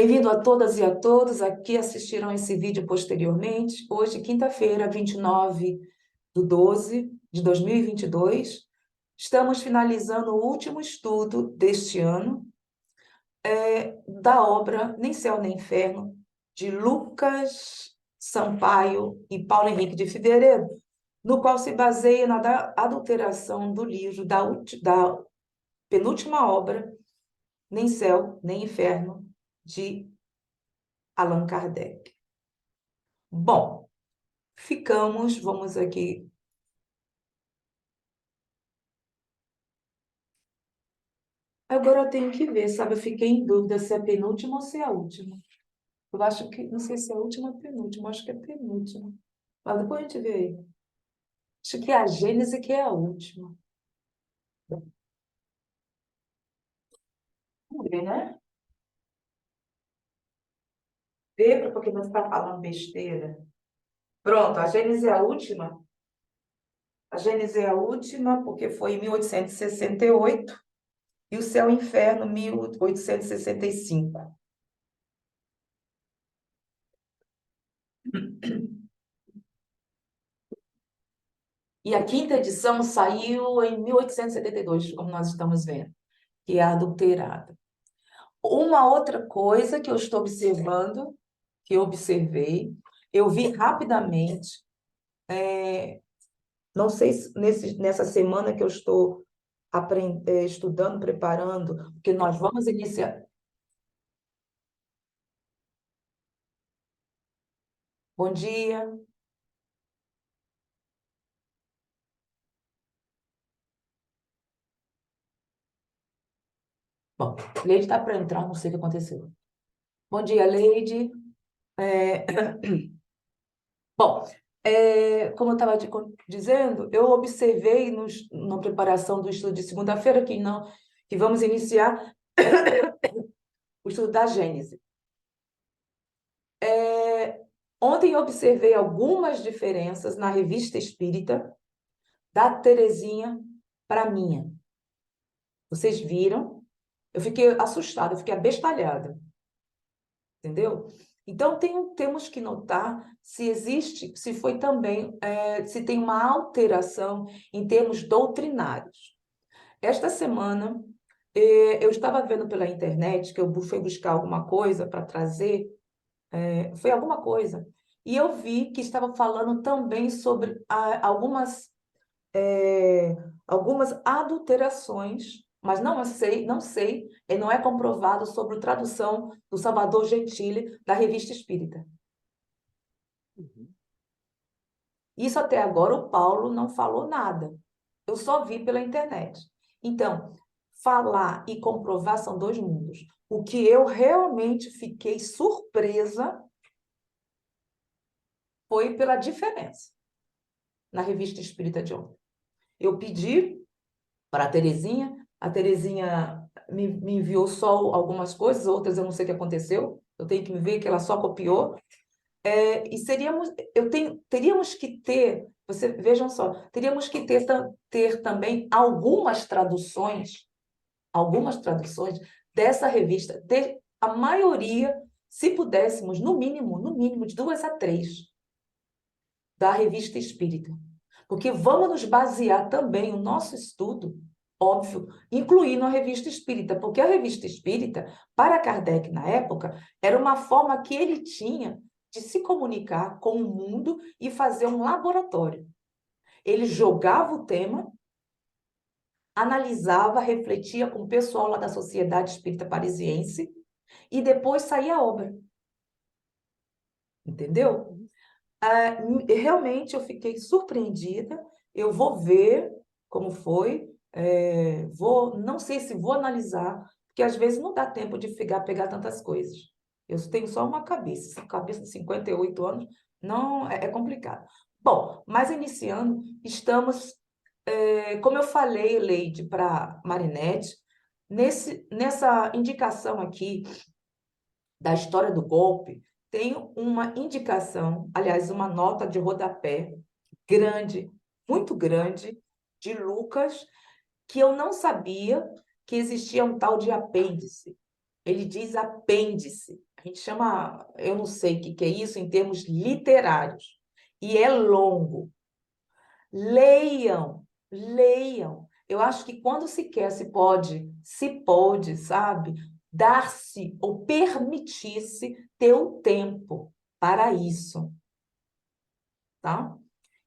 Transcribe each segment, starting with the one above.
Bem-vindo a todas e a todos que assistirão esse vídeo posteriormente. Hoje, quinta-feira, 29/12 de 2022, estamos finalizando o último estudo deste ano da obra Nem Céu Nem Inferno, de Lucas Sampaio e Paulo Henrique de Figueiredo, no qual se baseia na adulteração do livro da penúltima obra, Nem Céu Nem Inferno, de Allan Kardec. Bom, vamos aqui. Agora eu tenho que ver, sabe? Eu fiquei em dúvida se é a penúltima ou se é a última. Eu acho que, não sei se é a última ou a penúltima, acho que é a penúltima. Mas depois a gente vê aí. Acho que é a Gênese que é a última. Vamos ver, né? Ver, porque não está falando besteira. Pronto, a Gênese é a última. A Gênese é a última, porque foi em 1868 e o Céu e o Inferno, 1865. E a quinta edição saiu em 1872, como nós estamos vendo, que é a adulterada. Uma outra coisa que eu estou observando, que eu observei, eu vi rapidamente, não sei se nessa semana que eu estou estudando, preparando, porque nós vamos iniciar. Bom dia. Bom, Leide está para entrar, não sei o que aconteceu. Bom dia, Leide. É, Bom, como eu estava dizendo, eu observei na preparação do estudo de segunda-feira que vamos iniciar o estudo da Gênese. Ontem eu observei algumas diferenças na Revista Espírita da Terezinha para a minha. Vocês viram? Eu fiquei assustada, eu fiquei abestalhada. Entendeu? Então, temos que notar se foi também, se tem uma alteração em termos doutrinários. Esta semana, eu estava vendo pela internet, que eu fui buscar alguma coisa para trazer, foi alguma coisa, e eu vi que estava falando também sobre algumas adulterações, mas não sei, e não é comprovado sobre a tradução do Salvador Gentili da Revista Espírita. Isso até agora o Paulo não falou nada. Eu só vi pela internet. Então, falar e comprovar são dois mundos. O que eu realmente fiquei surpresa foi pela diferença na Revista Espírita de ontem. Eu pedi para a Terezinha me enviou só algumas coisas, outras eu não sei o que aconteceu, eu tenho que ver que ela só copiou. E teríamos que ter, vejam só, teríamos que ter também algumas traduções dessa revista, a maioria, se pudéssemos, no mínimo, de 2 a 3 da Revista Espírita. Porque vamos nos basear também o nosso estudo, óbvio, incluindo a Revista Espírita, porque a Revista Espírita, para Kardec na época, era uma forma que ele tinha de se comunicar com o mundo e fazer um laboratório. Ele jogava o tema, analisava, refletia com o pessoal lá da Sociedade Espírita Parisiense e depois saía a obra. Entendeu? Realmente eu fiquei surpreendida. Eu vou ver como foi, não sei se vou analisar, porque às vezes não dá tempo de pegar tantas coisas. Eu tenho só uma cabeça, essa cabeça de 58 anos não é complicado. Bom, mas iniciando, estamos, como eu falei, Leide, para Marinette, nessa indicação aqui da história do golpe, tem uma indicação, aliás, uma nota de rodapé grande, muito grande, de Lucas, que eu não sabia que existia um tal de apêndice. Ele diz apêndice. a gente chama, eu não sei o que é isso em termos literários, e é longo. Leiam, leiam. Eu acho que quando se quer, se pode, sabe, dar-se ou permitir-se ter o tempo para isso, tá?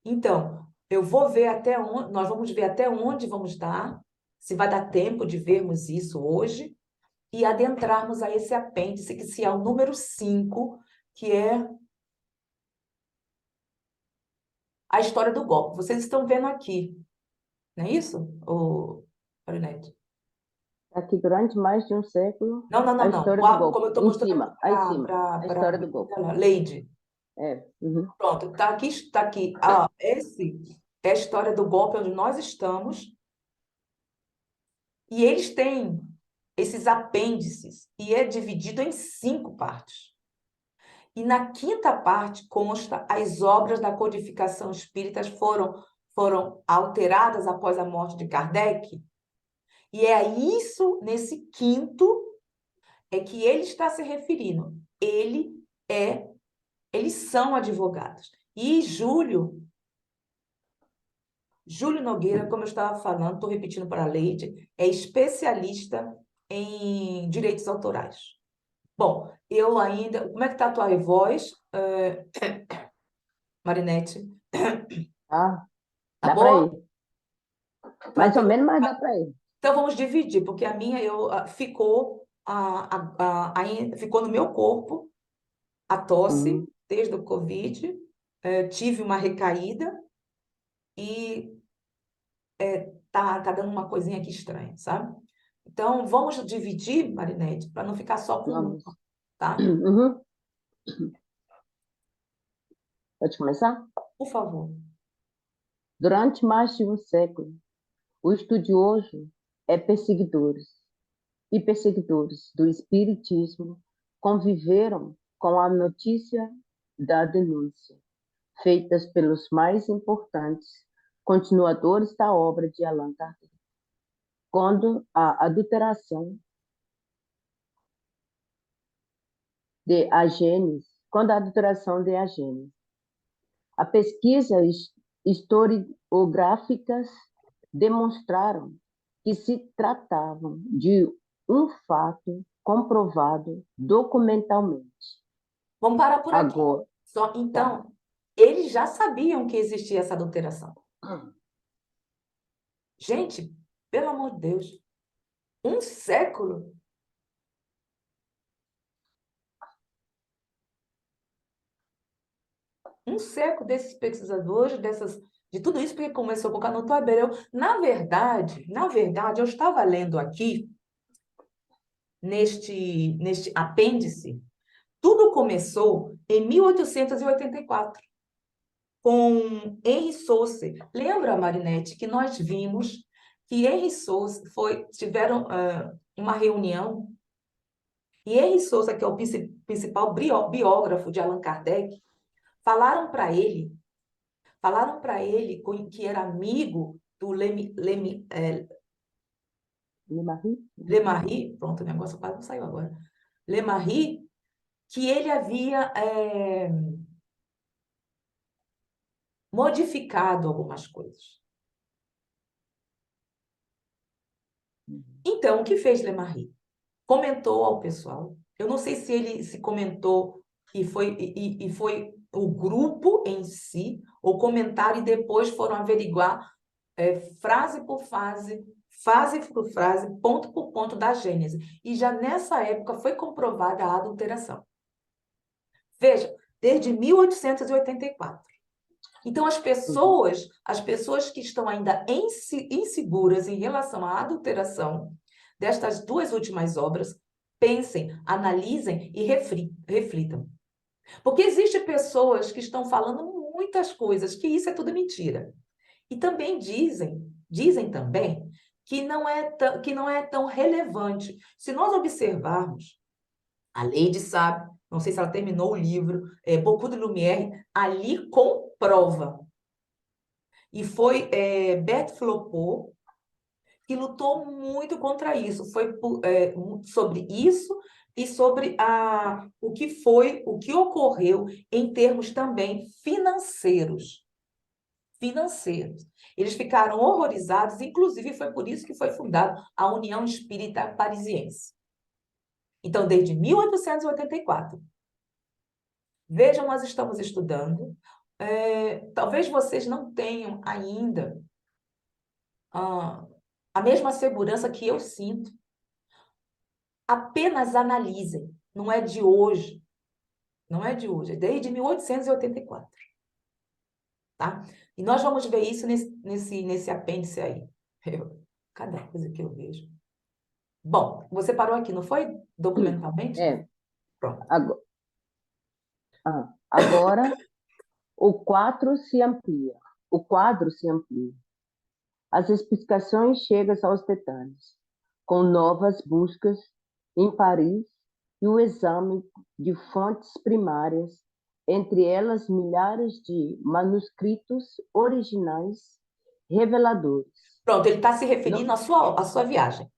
Então, eu vou ver até onde, nós vamos ver até onde vamos dar, se vai dar tempo de vermos isso hoje e adentrarmos a esse apêndice, que se é o número 5, que é a história do golpe. Vocês estão vendo aqui, não é isso, Marinete? Aqui, durante mais de um século, Não, não, a não, não. história do Como eu golpe. estou Em mostrando cima, aí em cima, a para história do golpe. Lady. É. Uhum. Pronto, está aqui, está aqui. Ah, esse é a história do golpe onde nós estamos. E eles têm esses apêndices e é dividido em 5 partes. E na quinta parte consta as obras da codificação espíritas foram alteradas após a morte de Kardec. E é isso, nesse quinto, é que ele está se referindo. Eles são advogados. E Júlio Nogueira, como eu estava falando, estou repetindo para a Leide, é especialista em direitos autorais. Bom, eu ainda. Como é que está a tua voz, Marinete? Ah, Tá dá para boa? ir. Tá, Mais ou menos, mas dá para ir. então vamos dividir, porque a minha ficou, ficou no meu corpo a tosse Uhum. desde o Covid, tive uma recaída e tá dando uma coisinha aqui estranha, sabe? Então vamos dividir, Marinete, para não ficar só com uma, Vamos. tá? Uhum. Pode começar? Por favor. Durante mais de um século, o estudioso é perseguidores do espiritismo conviveram com a notícia da denúncia, feitas pelos mais importantes continuadores da obra de Allan Kardec, quando a adulteração quando a adulteração de Agênesis. A pesquisa historiográficas demonstraram que se tratavam de um fato comprovado documentalmente. Vamos parar por aqui. Agora, tá. Então, eles já sabiam que existia essa adulteração. Gente, pelo amor de Deus, um século. Um século desses pesquisadores, de tudo isso, porque começou com o Canuto Abreu. Na verdade, eu estava lendo aqui, neste apêndice, tudo começou em 1884, com Henry Souce. Lembra, Marinette, que nós vimos que Henry Souce tiveram uma reunião, e Henry Souce, que é o principal biógrafo de Allan Kardec, falaram para ele que era amigo do Lemarie? Lemarie, pronto, o negócio quase não saiu agora, Lemarie, que ele havia modificado algumas coisas. Então, o que fez Lemarie? Comentou ao pessoal. Eu não sei se ele se comentou e foi o grupo em si, ou comentaram e depois foram averiguar frase por frase por frase, ponto por ponto da Gênese. E já nessa época foi comprovada a adulteração. Veja, desde 1884. Então, as pessoas que estão ainda inseguras em relação à adulteração destas duas últimas obras, pensem, analisem e reflitam. Porque existem pessoas que estão falando muitas coisas, que isso é tudo mentira. E também dizem também que não é tão relevante. Se nós observarmos, a Lady sabe, não sei se ela terminou o livro, Beaucoup de Lumière, ali comprova. E foi Beth Flopot que lutou muito contra isso. Foi sobre isso e sobre o que ocorreu em termos também financeiros. Financeiros. Eles ficaram horrorizados, inclusive foi por isso que foi fundada a União Espírita Parisiense. Então, desde 1884. Vejam, nós estamos estudando. Talvez vocês não tenham ainda ah, a mesma segurança que eu sinto. Apenas analisem. Não é de hoje. Não é de hoje. É desde 1884. Tá? E nós vamos ver isso nesse apêndice aí. Cada coisa que eu vejo. Bom, você parou aqui, não foi? Documentalmente? É, Pronto. agora o quadro se amplia. O quadro se amplia. As explicações chegam aos detalhes, com novas buscas em Paris e o exame de fontes primárias, entre elas milhares de manuscritos originais reveladores. Pronto, ele está se Não, referindo à sua viagem.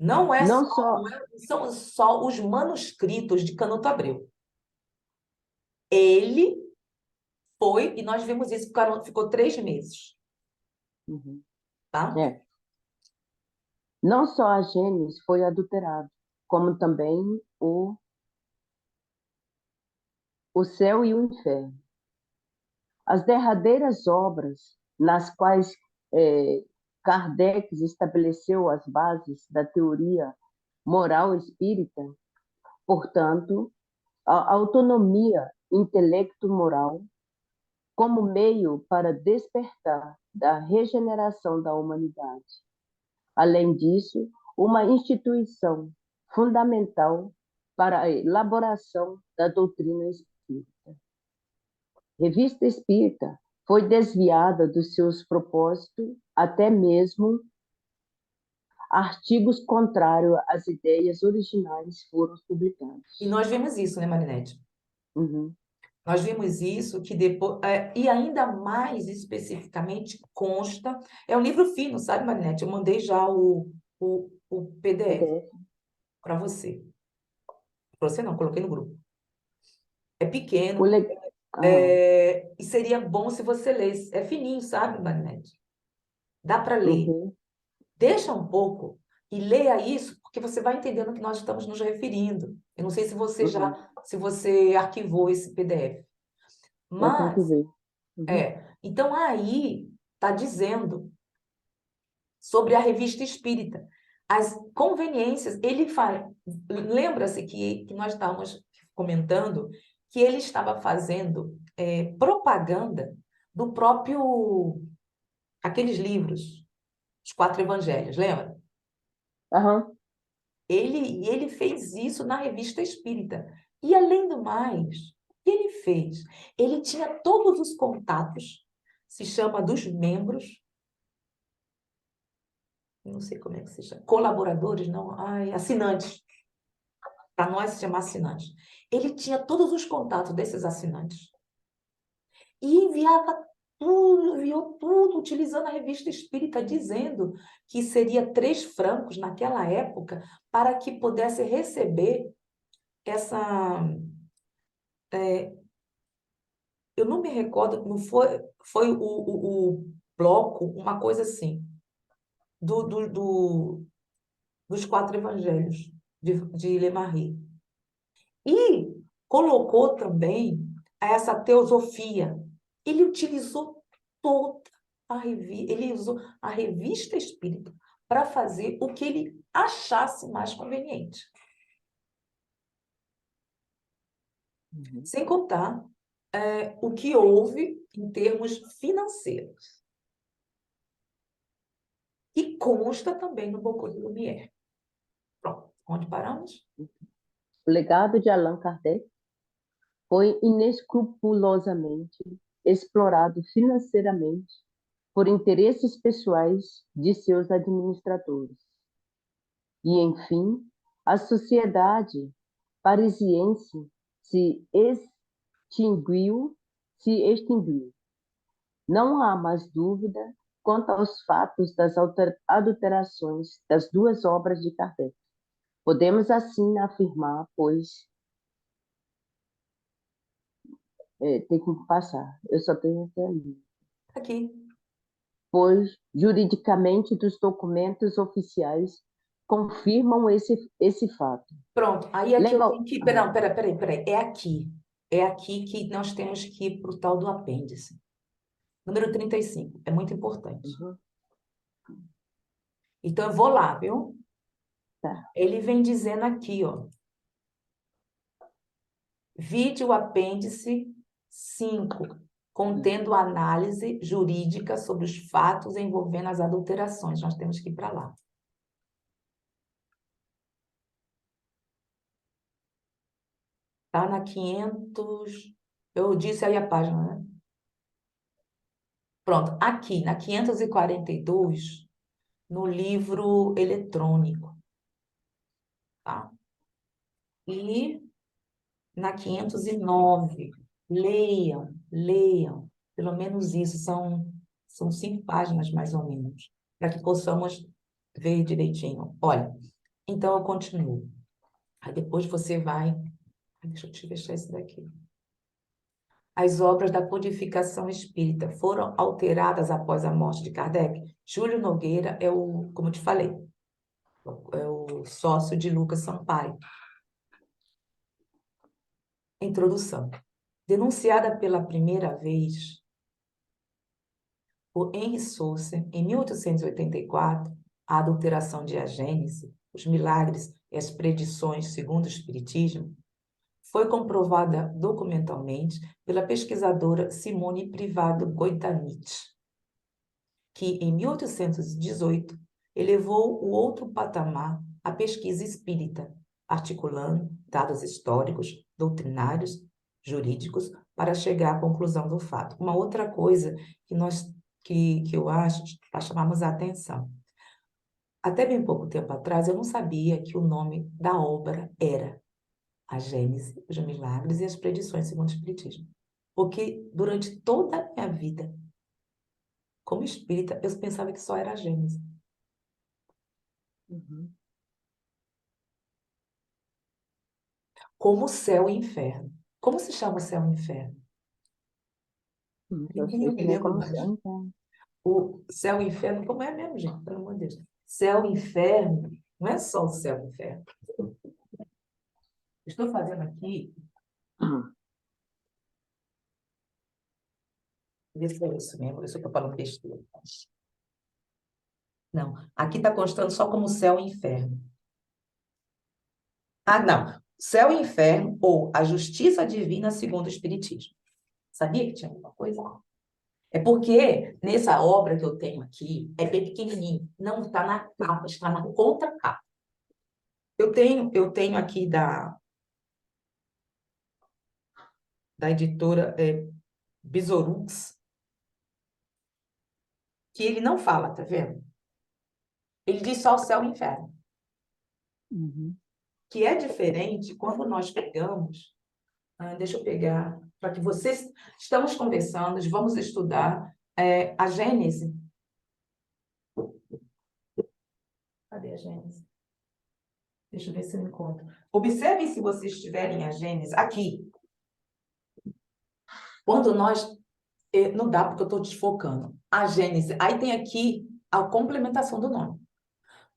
Não não só, são só os manuscritos de Canuto Abreu. Ele foi, e nós vimos isso, ficou 3 meses. uhum, Tá? é, não só a Gênesis foi adulterado, como também o céu e o inferno. As derradeiras obras nas quais Kardec estabeleceu as bases da teoria moral espírita, portanto, a autonomia intelecto-moral como meio para despertar da regeneração da humanidade. Além disso, uma instituição fundamental para a elaboração da doutrina espírita. Revista Espírita foi desviada dos seus propósitos, até mesmo artigos contrários às ideias originais foram E publicados. nós vimos isso, né, Marinete? Uhum, Nós vimos isso que depois, e ainda mais especificamente consta, é um livro fino, sabe, Marinete? Eu mandei já o PDF PDF. para você. Para você não, coloquei no grupo. É O pequeno, le... ah, e seria bom se você lesse. É fininho, sabe, Marinete? Dá para ler. uhum, Deixa um pouco e leia isso, porque você vai entendendo o que nós estamos nos referindo. Eu não sei se você uhum, se você arquivou esse PDF. eu tenho que Mas, ver. Uhum, então aí está dizendo sobre a revista espírita. As conveniências, ele faz. Lembra-se que nós estávamos comentando que ele estava fazendo propaganda do próprio, aqueles livros, os 4 evangelhos, lembra? aham, Ele fez isso na revista espírita. E, além do mais, o que ele fez? Ele tinha todos os contatos, se chama dos membros, não sei como é que se chama, colaboradores, não, ai, assinantes, para nós se chama assinantes. Ele tinha todos os contatos desses assinantes e enviou tudo, utilizando a revista espírita, dizendo que seria 3 francos naquela época para que pudesse receber essa. Eu não me recordo, não foi o bloco, uma coisa assim, dos 4 evangelhos de Lemarri. E colocou também essa teosofia. Ele utilizou toda ele usou a revista espírita para fazer o que ele achasse mais conveniente. uhum, Sem contar o que houve em termos financeiros. E consta também no Bocô de Lumière. Pronto, onde paramos? O legado de Allan Kardec foi inescrupulosamente explorado financeiramente por interesses pessoais de seus administradores. E, enfim, a sociedade parisiense se extinguiu, se extinguiu. Não há mais dúvida quanto aos fatos das adulterações das duas obras de Kardec. Podemos assim afirmar, pois tem que passar. Eu só tenho até ali. Aqui. Pois, juridicamente, dos documentos oficiais confirmam esse fato. Pronto. Aí aqui eu tenho Legal. que... Não, peraí. É aqui. É aqui que nós temos que ir para o tal do apêndice. Número 35. É muito importante. Uhum, Então, eu vou lá, viu? tá. Ele vem dizendo aqui, ó. Vide o apêndice 5, contendo análise jurídica sobre os fatos envolvendo as adulterações. Nós temos que ir para lá. Está na 500... Eu disse aí a página, né? Pronto. Aqui, na 542, no livro eletrônico, tá? E na 509, leiam. Pelo menos isso, são 5 páginas, mais ou menos, para que possamos ver direitinho. Olha, então eu continuo. Aí depois você vai... Deixa eu te deixar isso daqui. As obras da codificação espírita foram alteradas após a morte de Kardec. Júlio Nogueira é como eu te falei, é o sócio de Lucas Sampaio. Introdução. Denunciada pela primeira vez por Henry Sousa, em 1884, a adulteração de A Gênese, os milagres e as predições segundo o Espiritismo, foi comprovada documentalmente pela pesquisadora Simone Privado Goitanit, que, em 1818, elevou o outro patamar à pesquisa espírita, articulando dados históricos, doutrinários, jurídicos, para chegar à conclusão do fato. Uma outra coisa que eu acho para chamarmos a atenção. Até bem pouco tempo atrás, eu não sabia que o nome da obra era A Gênese, os Milagres e as Predições segundo o Espiritismo. Porque durante toda a minha vida, como espírita, eu pensava que só era a Gênese. Uhum. Como o céu e o inferno. Como se chama o céu e o inferno? Eu Nem sei eu me também lembro como mais. céu, então. O céu e o inferno, como é mesmo, gente? Pelo amor de Deus. Céu e inferno, não é só o céu e o inferno. Estou fazendo aqui, ver se é isso mesmo, eu estou falando besteira. Não, aqui está constando só como céu e inferno. Ah, não. Céu e inferno, ou a justiça divina segundo o Espiritismo. Sabia que tinha alguma coisa? É porque nessa obra que eu tenho aqui, é bem pequenininho, não está na capa, está na contracapa. Eu tenho aqui da editora Besorux, que ele não fala, tá vendo? Ele diz só o céu e o inferno. Uhum. Que é diferente quando nós pegamos... deixa eu pegar, para que vocês... Estamos conversando, vamos estudar a Gênese. Cadê a Gênese? Deixa eu ver se eu encontro. Observem se vocês tiverem a Gênese aqui. Quando nós... Não dá porque eu estou desfocando. A Gênese. Aí tem aqui a complementação do nome.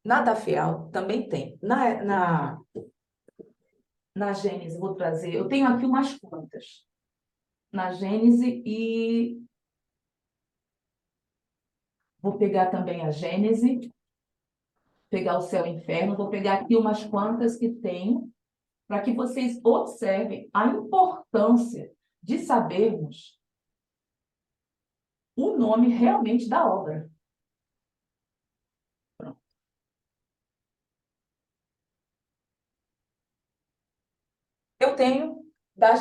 Na da FEAL também tem. Na Gênese, vou trazer... Eu tenho aqui umas quantas. Na Gênese e... Vou pegar também a Gênese, pegar o céu e o inferno, vou pegar aqui umas quantas que tem, para que vocês observem a importância de sabermos o nome realmente da obra. Pronto. Eu tenho da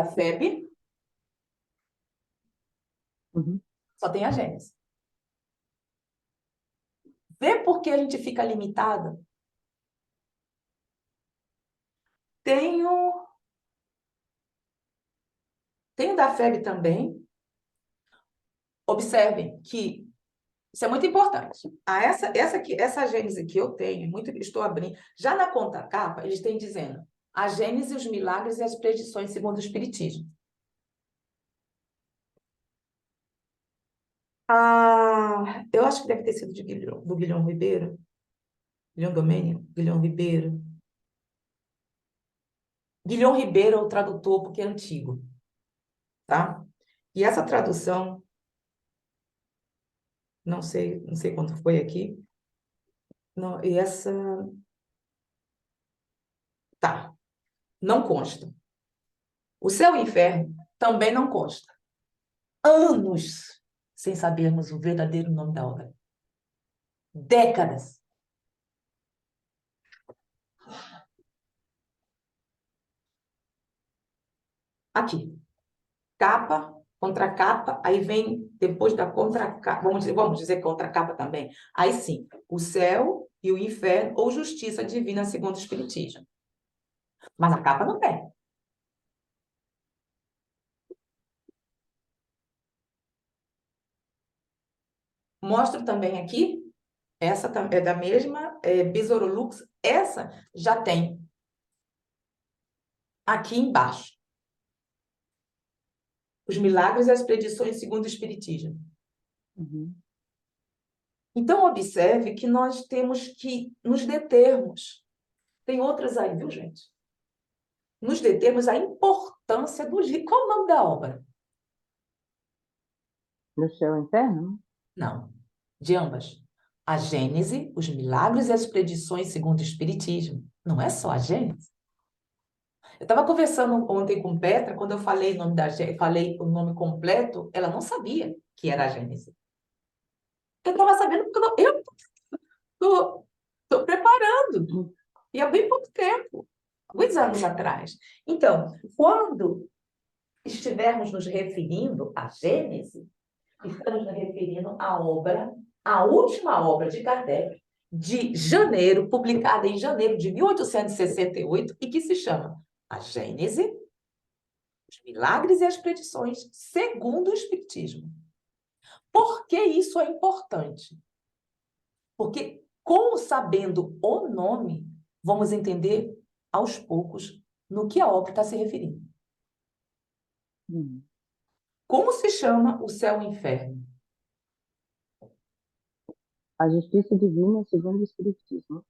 FEB, Uhum. só tem a Gênese. Vê por que a gente fica limitada? Tenho, tenho da FEB também. Observem que Isso é muito importante. Essa Gênese que eu tenho, estou abrindo. Já na contracapa, eles têm dizendo a Gênese, os milagres e as predições segundo o Espiritismo. Eu acho que deve ter sido do Guilhom Ribeiro. Guilhom Domênio? Guilhom Ribeiro. Guilhom Ribeiro é o tradutor, porque é antigo, tá? E essa tradução, não sei quanto foi aqui. Não, e essa. Tá, não consta. O céu e o inferno também não consta. Anos sem sabermos o verdadeiro nome da obra. Décadas. Aqui. Capa, contracapa, aí vem depois da contracapa, vamos dizer contracapa também. Aí sim, o céu e o inferno, ou justiça divina segundo o Espiritismo. Mas a capa não tem. Mostro também aqui, essa é da mesma, Besouro Lux, essa já tem aqui embaixo. Os milagres e as predições segundo o Espiritismo. Uhum. Então, observe que nós temos que nos determos. Tem outras aí, viu, gente? Nos determos a importância do livro. Qual o nome da obra? No céu interno? Não, de ambas. A Gênese, os milagres e as predições segundo o Espiritismo. Não é só a Gênese. Eu estava conversando ontem com Petra, quando eu falei falei o nome completo, ela não sabia que era a Gênese. Eu estava sabendo porque eu estou preparando. Uhum. E há bem pouco tempo, alguns anos atrás. Então, quando estivermos nos referindo à Gênese, estamos nos referindo à obra, à última obra de Kardec, de janeiro, publicada em janeiro de 1868, e que se chama A Gênese, os Milagres e as Predições, segundo o Espiritismo. Por que isso é importante? Porque, sabendo o nome, vamos entender aos poucos no que a obra está se referindo. Uhum. Como se chama o céu e o inferno? A justiça divina segundo o Espiritismo.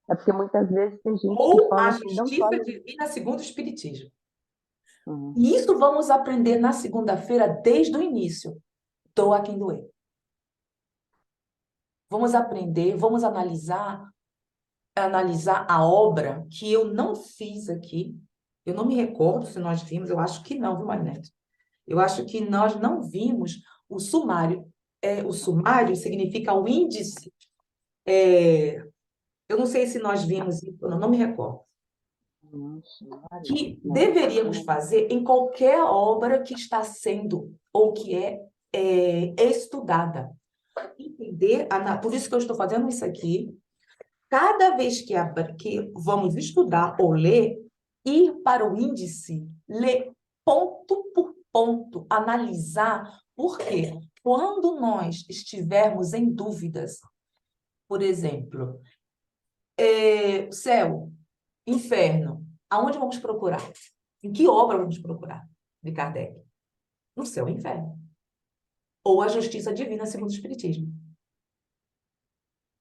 É porque muitas vezes tem gente que Ou a fala que não justiça fala. divina segundo o Espiritismo. Uhum. E isso vamos aprender na segunda-feira, desde o início. Doa quem doer. Vamos aprender, vamos analisar a obra que eu não fiz aqui. Eu não me recordo se nós vimos, eu acho que não, viu, Marinete? Eu acho que nós não vimos o sumário. O sumário significa o índice. Eu não sei se nós vimos isso, eu não me recordo. Nossa, Maria. Que Não. deveríamos fazer em qualquer obra que está sendo ou que é estudada. Entender, por isso que eu estou fazendo isso aqui, cada vez que vamos estudar ou ler, ir para o índice, ler ponto por ponto, analisar, porque quando nós estivermos em dúvidas, por exemplo, céu, inferno, aonde vamos procurar? Em que obra vamos procurar? De Kardec. No céu e inferno. Ou a justiça divina segundo o Espiritismo.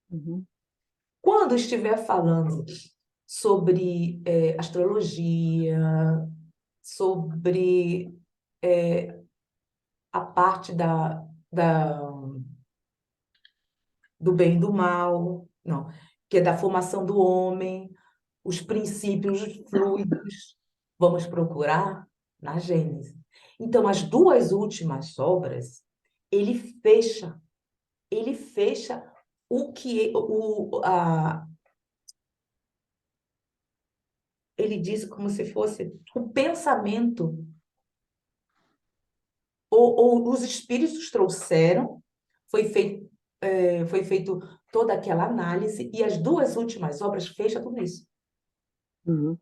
Uhum. Quando estiver falando sobre astrologia, sobre a parte do bem e do mal, não, que é da formação do homem, os princípios fluidos, vamos procurar na Gênese. Então, as duas últimas obras, ele fecha, ele fecha o que ele diz como se fosse o pensamento, ou os espíritos trouxeram, foi feito toda aquela análise, e as duas últimas obras fecham tudo isso. Uhum.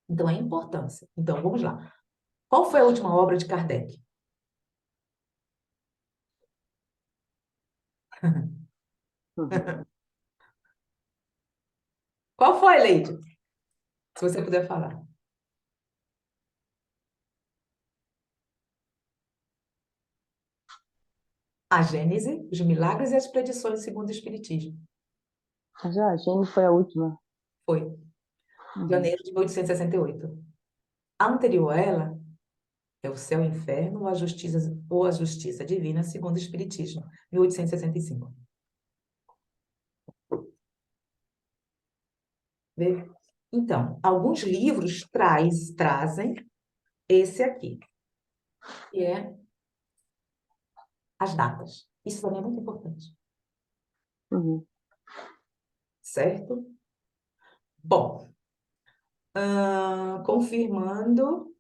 Então, é a importância. Então, vamos lá. Qual foi a última obra de Kardec? Uhum. Qual foi, Leide? Se você puder falar. A Gênese, os milagres e as predições segundo o Espiritismo. Já a Gênesis foi a última. Foi, Uhum. janeiro de 1868. A anterior a ela é o céu e o inferno ou a justiça divina segundo o Espiritismo, 1865. Vê? Então, alguns livros trazem esse aqui, que é as datas. Isso também é muito importante, Uhum. certo? Bom, confirmando,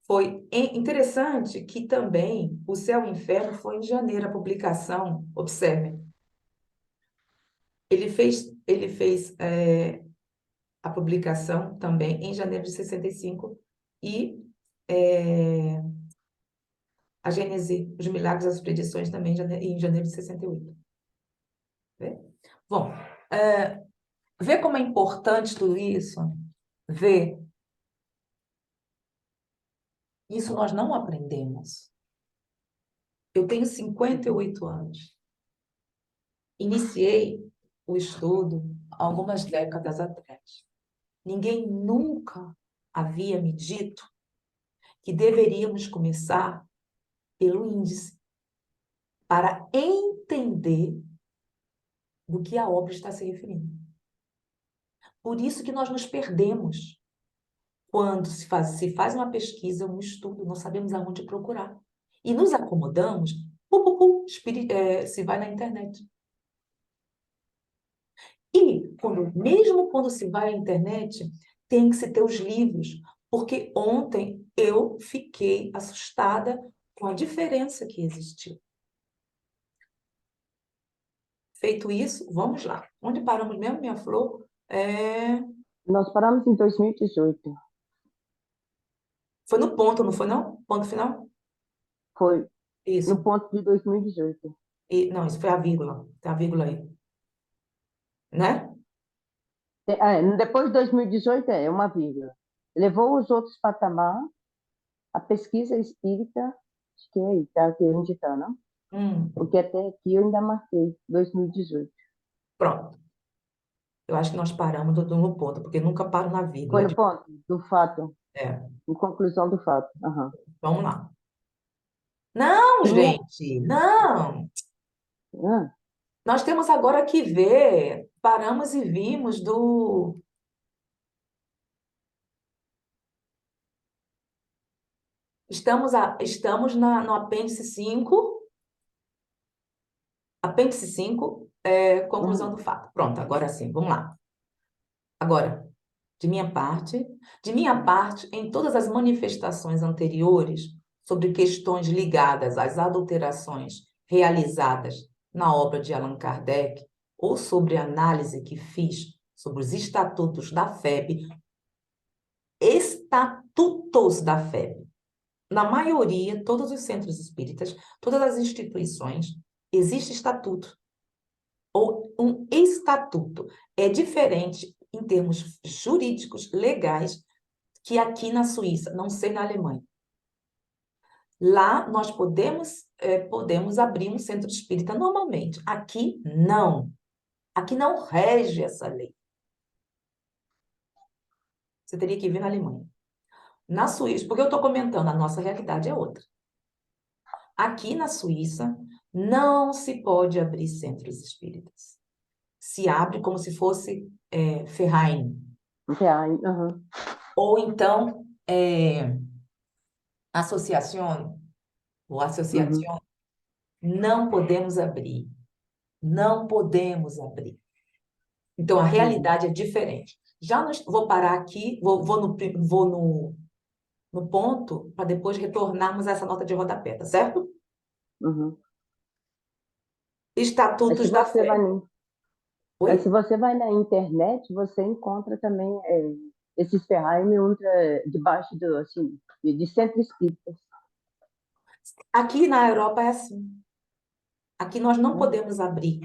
foi interessante que também o Céu e o Inferno foi em janeiro a publicação, observe, ele fez a publicação também em janeiro de 65 e é, a Gênese, os Milagres, as Predições também em janeiro de 68. Vê? Bom, vê como é importante tudo isso? Vê, isso nós não aprendemos. Eu tenho 58 anos. Iniciei o estudo algumas décadas atrás. Ninguém nunca havia me dito que deveríamos começar pelo índice para entender do que a obra está se referindo. Por isso que nós nos perdemos quando se faz uma pesquisa, um estudo, não sabemos aonde procurar. E nos acomodamos, se vai na internet. E mesmo quando se vai à internet, tem que se ter os livros, porque ontem eu fiquei assustada com a diferença que existiu. Feito isso, vamos lá. Onde paramos mesmo, minha flor? Nós paramos em 2018. Foi no ponto, não foi não? Ponto final? Foi no Isso. ponto de 2018. Não, isso foi a vírgula. Tem a vírgula aí. Né? Depois de 2018 é uma vírgula. Levou os outros patamar, a pesquisa espírita, acho que é aí, tá aqui onde está, não? Hum, Porque até aqui eu ainda marquei 2018. pronto. Eu acho que nós paramos no ponto, porque nunca paro na Foi vírgula. no ponto do fato, É, em conclusão do fato. Aham. vamos lá. Não, E no, gente, não. ah, Nós temos agora que ver. Paramos e vimos do. Estamos no apêndice 5, conclusão uhum, do fato. Pronto, agora sim, vamos lá. Agora, de minha parte, em todas as manifestações anteriores sobre questões ligadas às adulterações realizadas na obra de Allan Kardec, ou sobre a análise que fiz sobre os estatutos da FEB. Na maioria, todos os centros espíritas, todas as instituições, existe estatuto ou um estatuto. É diferente em termos jurídicos, legais, que aqui na Suíça, não sei na Alemanha. Lá nós podemos abrir um centro espírita normalmente. Aqui não. Aqui não rege essa lei. Você teria que vir na Alemanha. Na Suíça, porque eu estou comentando, a nossa realidade é outra. Aqui na Suíça, não se pode abrir centros espíritas. Se abre como se fosse Verein. aham, Ou então, associação ou uhum, associação. Não podemos abrir. Não podemos abrir. Então, a uhum, realidade é diferente. Vou parar aqui, vou no ponto, para depois retornarmos a essa nota de rodapé, tá certo? uhum. Aí se Estatutos da você Fé. vai, Oi? se você vai na internet, você encontra também esses ferramentas debaixo assim, de centro espírita. Aqui na Europa é assim. Aqui nós não podemos abrir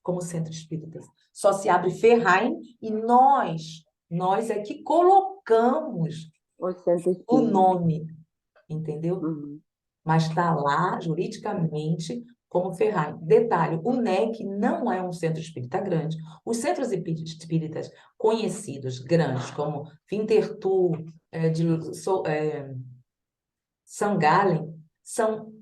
como centro espírita. Só se abre Ferraim e nós é que colocamos O centro o espírita. nome, entendeu? Uhum. Mas está lá, juridicamente, como Ferraim. Detalhe, o NEC não é um centro espírita grande. Os centros espíritas conhecidos, grandes, como Winterthur, St. Gallen, são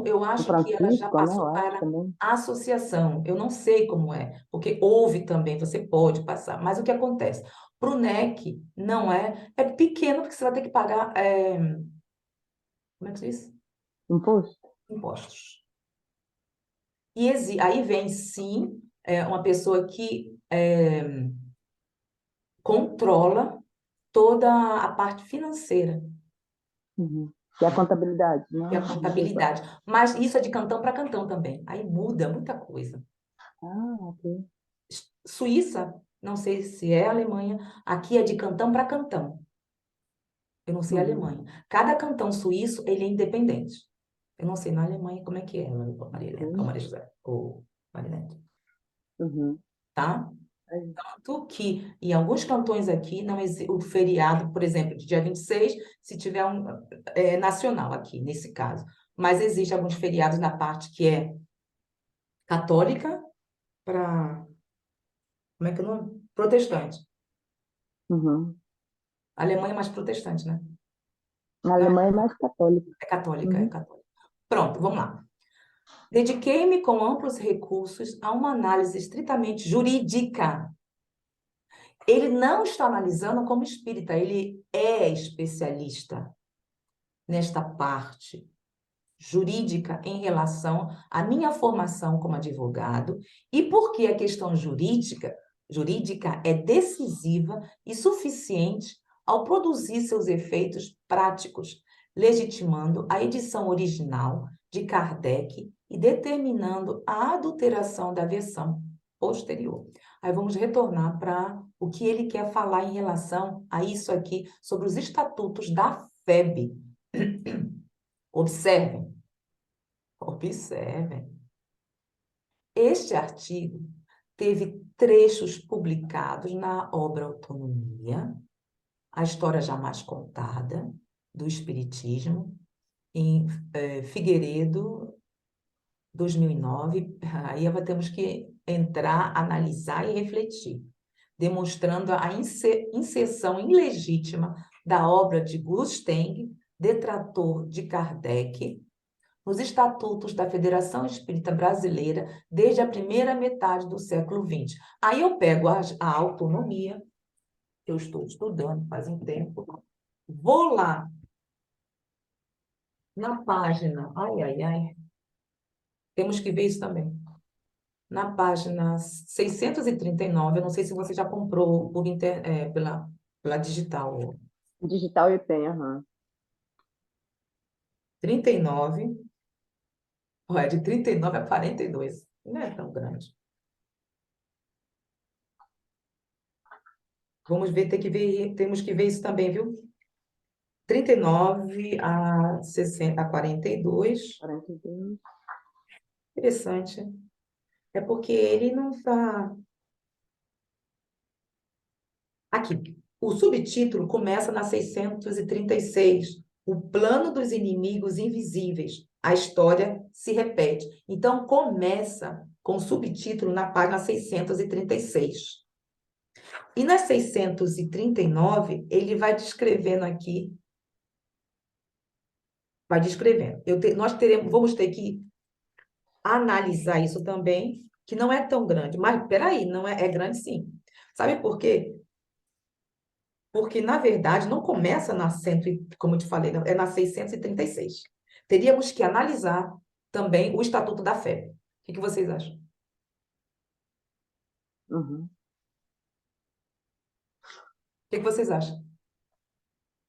eu O acho que ela já Francisco, né? passou Eu acho para também. a associação. Eu não sei como é, porque houve também, você pode passar. Mas o que acontece? Para o NEC, não é pequeno, porque você vai ter que pagar, como é que se diz? Imposto? Impostos. E aí vem, sim, uma pessoa que controla toda a parte financeira, Uhum. E a contabilidade, né? que é a contabilidade. Mas isso é de cantão para cantão também. Aí muda muita coisa. Ah, ok. Suíça, não sei se é Alemanha, aqui é de cantão para cantão. Eu não sei a Uhum. Alemanha. Cada cantão suíço, ele é independente. Eu não sei na Alemanha como é que é, Maria Helena, ou Ok. Maria José, ou Marinete, Uhum. tá? Aí. Tanto que em alguns cantões aqui, não o feriado, por exemplo, de dia 26, se tiver nacional aqui, nesse caso. Mas existe alguns feriados na parte que é católica para, como é que é o nome? Protestante. Uhum. A Alemanha é mais protestante, né? Na Alemanha é mais católica. É católica, é Uhum. católica. Pronto, vamos lá. Dediquei-me com amplos recursos a uma análise estritamente jurídica. Ele não está analisando como espírita, ele é especialista nesta parte jurídica em relação à minha formação como advogado e porque a questão jurídica é decisiva e suficiente ao produzir seus efeitos práticos, legitimando a edição original de Kardec e determinando a adulteração da versão posterior. Aí vamos retornar para o que ele quer falar em relação a isso aqui sobre os estatutos da FEB. Observem. Observem. Este artigo teve trechos publicados na obra Autonomia, a história jamais contada, do Espiritismo, em Figueiredo, 2009. Aí temos que entrar, analisar e refletir, demonstrando a inserção ilegítima da obra de Gusteng, detrator de Kardec, nos estatutos da Federação Espírita Brasileira desde a primeira metade do século XX. Aí eu pego a autonomia, eu estou estudando faz um tempo, vou lá na página, temos que ver isso também. Na página 639, eu não sei se você já comprou pela digital, Digital e tem, aham. 39, olha, de 39 a 42, não é tão grande. Vamos ver, temos que ver isso também, viu? 39 a 60, a 42. 42. Interessante. É porque ele não está. Aqui. O subtítulo começa na 636. O plano dos inimigos invisíveis. A história se repete. Então, começa com o subtítulo na página 636. E na 639, ele vai descrevendo aqui. Vai descrevendo. Vamos ter que analisar isso também, que não é tão grande. Mas, peraí, não é, é grande sim. Sabe por quê? Porque, na verdade, não começa na como eu te falei, é na 636. Teríamos que analisar também o Estatuto da Fé. O que vocês acham? O Uhum. que vocês acham?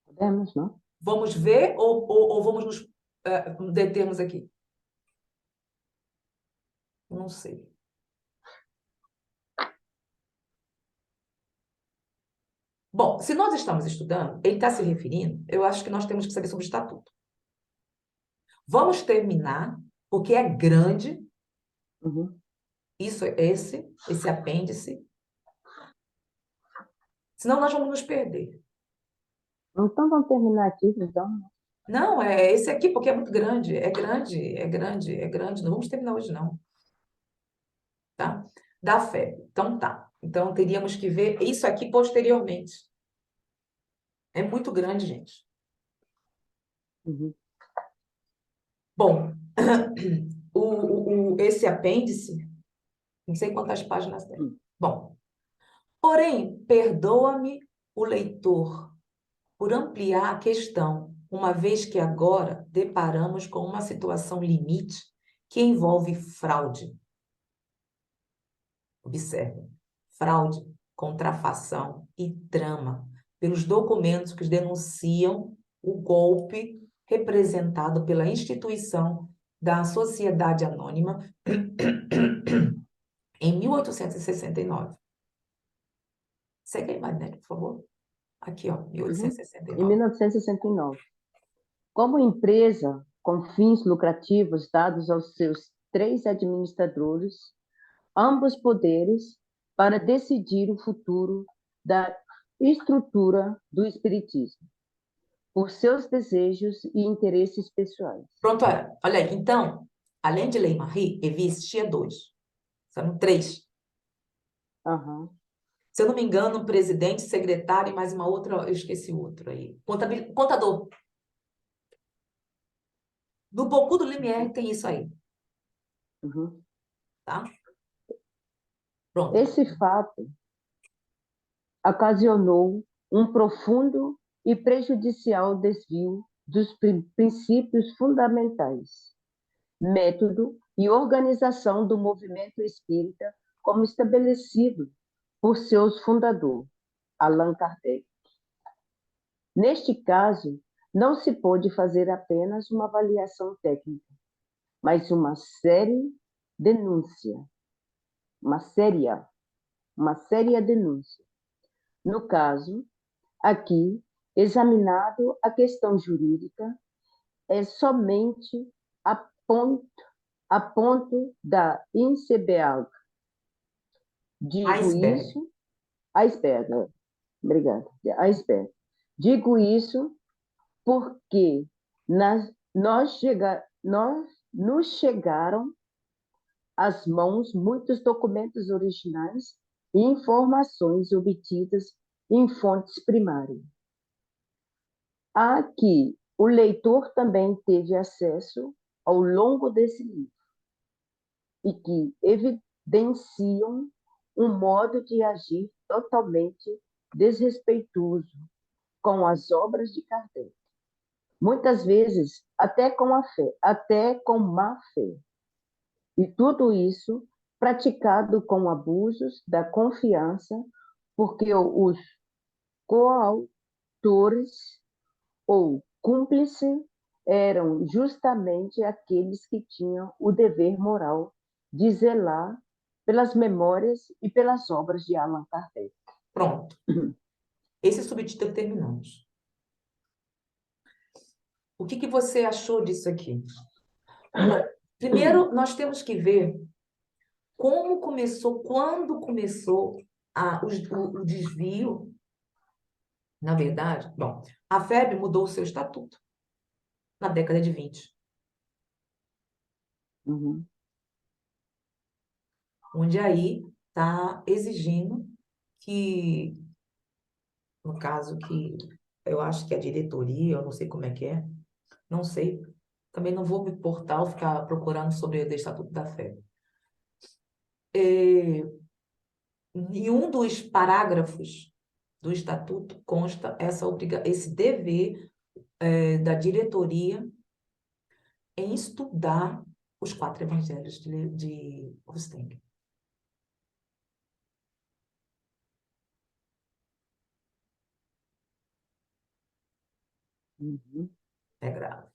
Podemos, não? Vamos ver ou vamos nos determos aqui? Não sei. Bom, se nós estamos estudando, ele está se referindo, eu acho que nós temos que saber sobre o Estatuto. Vamos terminar, porque é grande, Uhum. Isso, esse apêndice, senão nós vamos nos perder. Então, vamos terminar aqui, então. Não, é esse aqui, porque é muito grande, é grande, é grande, é grande. Não vamos terminar hoje, não, tá? Da febre. Então, tá. Então, teríamos que ver isso aqui posteriormente. É muito grande, gente. Uhum. Bom, esse apêndice, não sei quantas páginas tem. Uhum. Bom, porém, perdoa-me o leitor por ampliar a questão, uma vez que agora deparamos com uma situação limite que envolve fraude. Observe, fraude, contrafação e trama pelos documentos que denunciam o golpe representado pela instituição da Sociedade Anônima em 1869. Segue a imagem, por favor. Aqui, ó, Uhum. Em 1869. 1969. Como empresa com fins lucrativos dados aos seus três administradores, ambos poderes para decidir o futuro da estrutura do espiritismo, por seus desejos e interesses pessoais. Pronto, olha aí. Então, além de Lei Marie, existia dois. São três. Uhum. Se eu não me engano, um presidente, secretário e mais uma outra, eu esqueci o outro aí. Contador. Do Bocu do Lumière tem isso aí, Uhum. tá? Pronto. Esse fato ocasionou um profundo e prejudicial desvio dos princípios fundamentais, método e organização do movimento espírita como estabelecido por seus fundador, Allan Kardec. Neste caso, não se pôde fazer apenas uma avaliação técnica, mas denúncia, uma séria, uma séria denúncia. No caso, aqui, examinado a questão jurídica, é somente a ponto, a ponto da INCBA. Digo Iceberg. isso, à espera, obrigada, à espera. Digo isso porque nós nos chegaram às mãos muitos documentos originais e informações obtidas em fontes primárias. A que o leitor também teve acesso ao longo desse livro e que evidenciam um modo de agir totalmente desrespeitoso com as obras de Kardec. Muitas vezes até com a fé, até com má fé. E tudo isso praticado com abusos da confiança, porque os coautores ou cúmplices eram justamente aqueles que tinham o dever moral de zelar pelas memórias e pelas obras de Allan Kardec. Pronto. Esse subtítulo terminamos. O que você achou disso aqui? Bom, primeiro nós temos que ver como começou, quando começou o desvio. Na verdade, bom, a FEB mudou o seu estatuto na década de 20, Uhum. onde aí está exigindo que, no caso que eu acho que a diretoria, eu não sei como é, não sei, também não vou me portar ou ficar procurando sobre o estatuto da FEB. Em um dos parágrafos do estatuto consta esse dever da diretoria em estudar os quatro evangelhos de Rusteng. Uhum. É grave.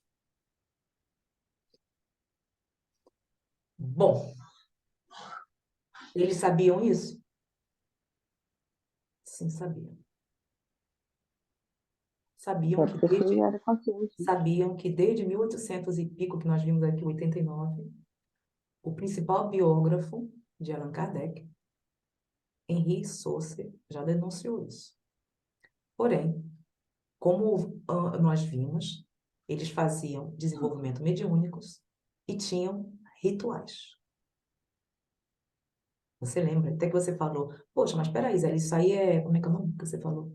Bom, eles sabiam isso? Sim, sabiam. Sabiam Pode que ser que desde, era consciente. sabiam que desde 1800 e pico, que nós vimos aqui, 89, O principal biógrafo de Allan Kardec, Henri Sauce, já denunciou isso. Porém, como nós vimos, eles faziam desenvolvimento mediúnicos e tinham rituais. Você lembra? Até que você falou, poxa, mas peraí, Zé, isso aí é... Como é que é o nome que você falou?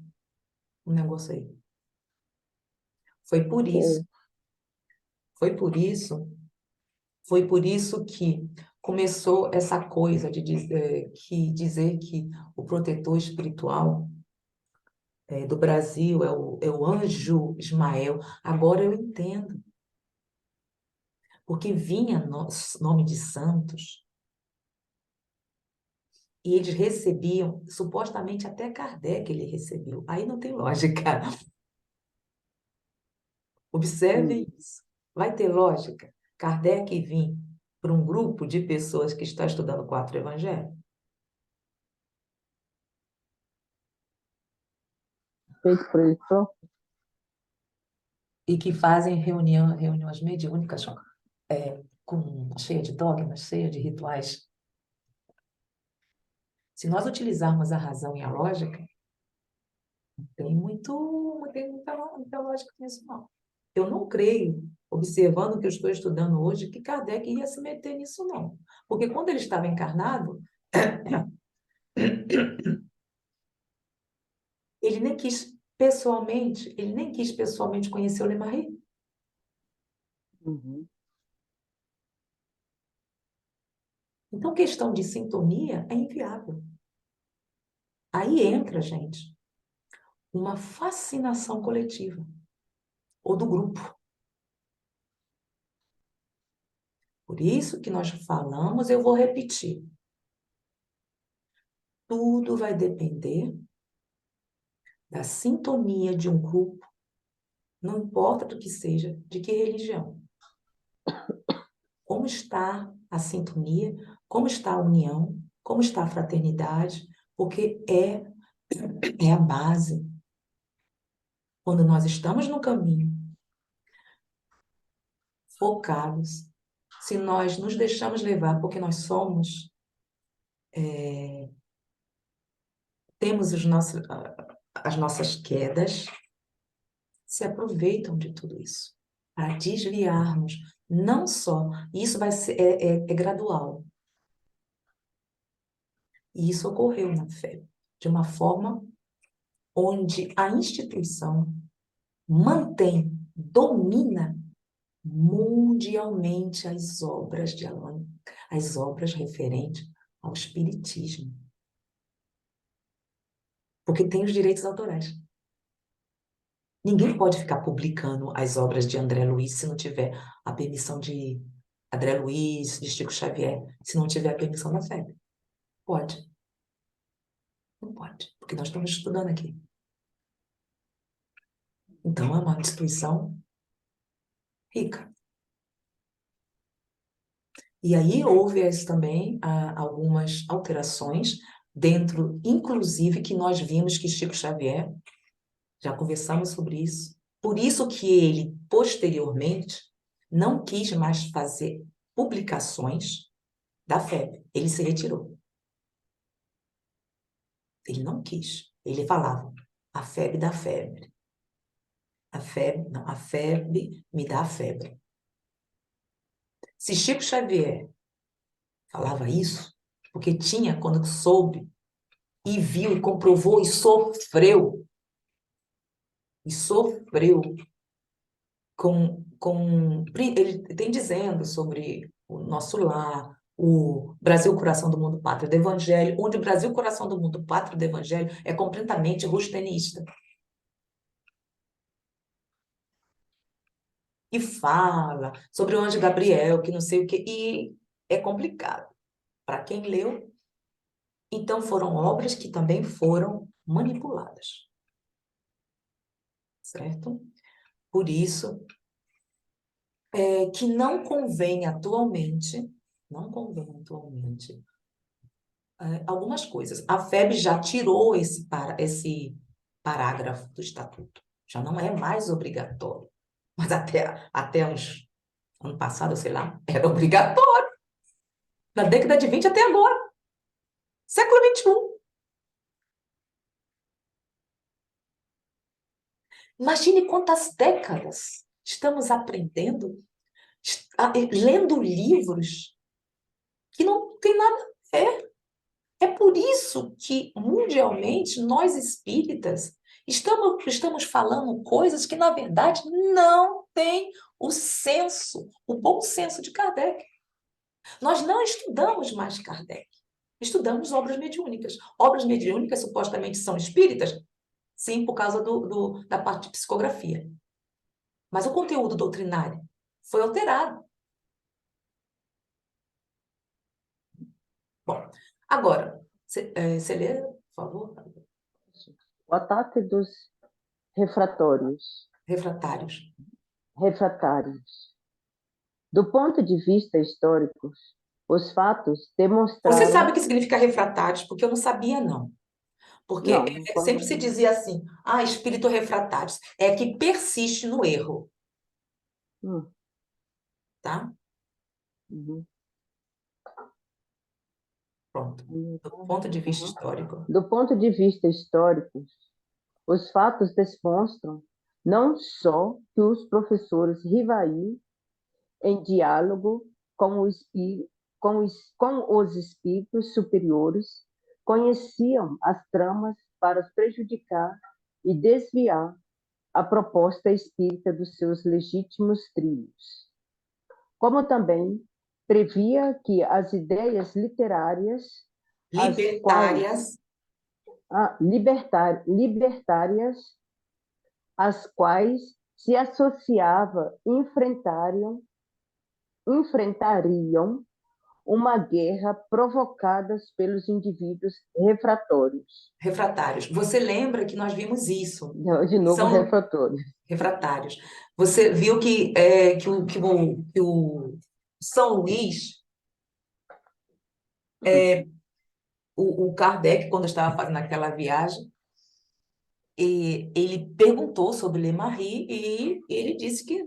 Um negócio aí. Foi por isso, Sim. foi por isso, foi por isso que começou essa coisa de dizer que o protetor espiritual do Brasil é o anjo Ismael. Agora eu entendo. Porque vinha nome de santos e eles recebiam, supostamente até Kardec ele recebeu. Aí não tem lógica. Observe Hum, isso. Vai ter lógica Kardec vir para um grupo de pessoas que está estudando quatro evangelhos feito por ele próprio. e que fazem reuniões mediúnicas cheia de dogmas, cheia de rituais. Se nós utilizarmos a razão e a lógica, não tem muita lógica nisso, não. Eu não creio, observando o que eu estou estudando hoje, que Kardec ia se meter nisso, não. Porque quando ele estava encarnado, ele nem quis pessoalmente conhecer o Lemarie. Uhum. Então, questão de sintonia é inviável. Aí entra, gente, uma fascinação coletiva, ou do grupo. Por isso que nós falamos, eu vou repetir. Tudo vai depender da sintonia de um grupo, não importa do que seja, de que religião. Como está a sintonia, como está a união, como está a fraternidade, porque é a base. Quando nós estamos no caminho, focados, se nós nos deixamos levar porque nós temos as nossas quedas, se aproveitam de tudo isso para desviarmos, não só, isso vai ser, é gradual, e isso ocorreu na fé, de uma forma onde a instituição domina mundialmente as obras de Allan, as obras referentes ao espiritismo, porque tem os direitos autorais. Ninguém pode ficar publicando as obras de André Luiz se não tiver a permissão de André Luiz, de Chico Xavier, se não tiver a permissão da FEB. Pode? Não pode, porque nós estamos estudando aqui. Então, é uma instituição rica. E aí houve também algumas alterações dentro, inclusive, que nós vimos que Chico Xavier, já conversamos sobre isso, por isso que ele, posteriormente, não quis mais fazer publicações da FEB. Ele se retirou. Ele não quis. Ele falava, a febre dá febre. A febre, não, a febre me dá a febre. Se Chico Xavier falava isso, porque tinha, quando soube, e viu, e comprovou, e sofreu ele tem dizendo sobre o nosso lar, o Brasil, coração do mundo, pátria do Evangelho, onde o Brasil, coração do mundo, pátria do Evangelho é completamente rustenista. E fala sobre o anjo Gabriel, que não sei o quê, e é complicado. Para quem leu, então foram obras que também foram manipuladas, certo? Por isso que não convém atualmente, algumas coisas. A FEB já tirou esse parágrafo do estatuto, já não é mais obrigatório, mas até uns ano passado, sei lá, era obrigatório. Na década de 20 até agora, século XXI. Imagine quantas décadas estamos aprendendo, lendo livros que não tem nada a ver. É por isso que, mundialmente, nós espíritas estamos falando coisas que, na verdade, não têm o bom senso de Kardec. Nós não estudamos mais Kardec, estudamos obras mediúnicas. Obras mediúnicas supostamente são espíritas, sim, por causa da parte de psicografia. Mas o conteúdo doutrinário foi alterado. Bom, agora, você lê, por favor? O ataque dos refratórios. Refratários. Refratários. Do ponto de vista histórico, os fatos Você sabe demonstraram. o que significa refratários? Porque eu não sabia, não. Porque Não, não sempre se dizia assim, espírito refratários, é que persiste no erro, Hum, tá? uhum, Pronto. Do ponto de vista uhum. histórico. Do ponto de vista histórico, os fatos demonstram não só que os professores Rivaí, em diálogo com, com os espíritos superiores, conheciam as tramas para prejudicar e desviar a proposta espírita dos seus legítimos trilhos, como também previa que as ideias literárias, as quais Libertárias. libertárias, as quais se associava enfrentariam uma guerra provocada pelos indivíduos refratórios. Refratários. Você lembra que nós vimos isso? De novo, São refratórios. refratários. Você viu que o São Luís, o Kardec, quando estava fazendo aquela viagem, ele perguntou sobre Le Marie e ele disse que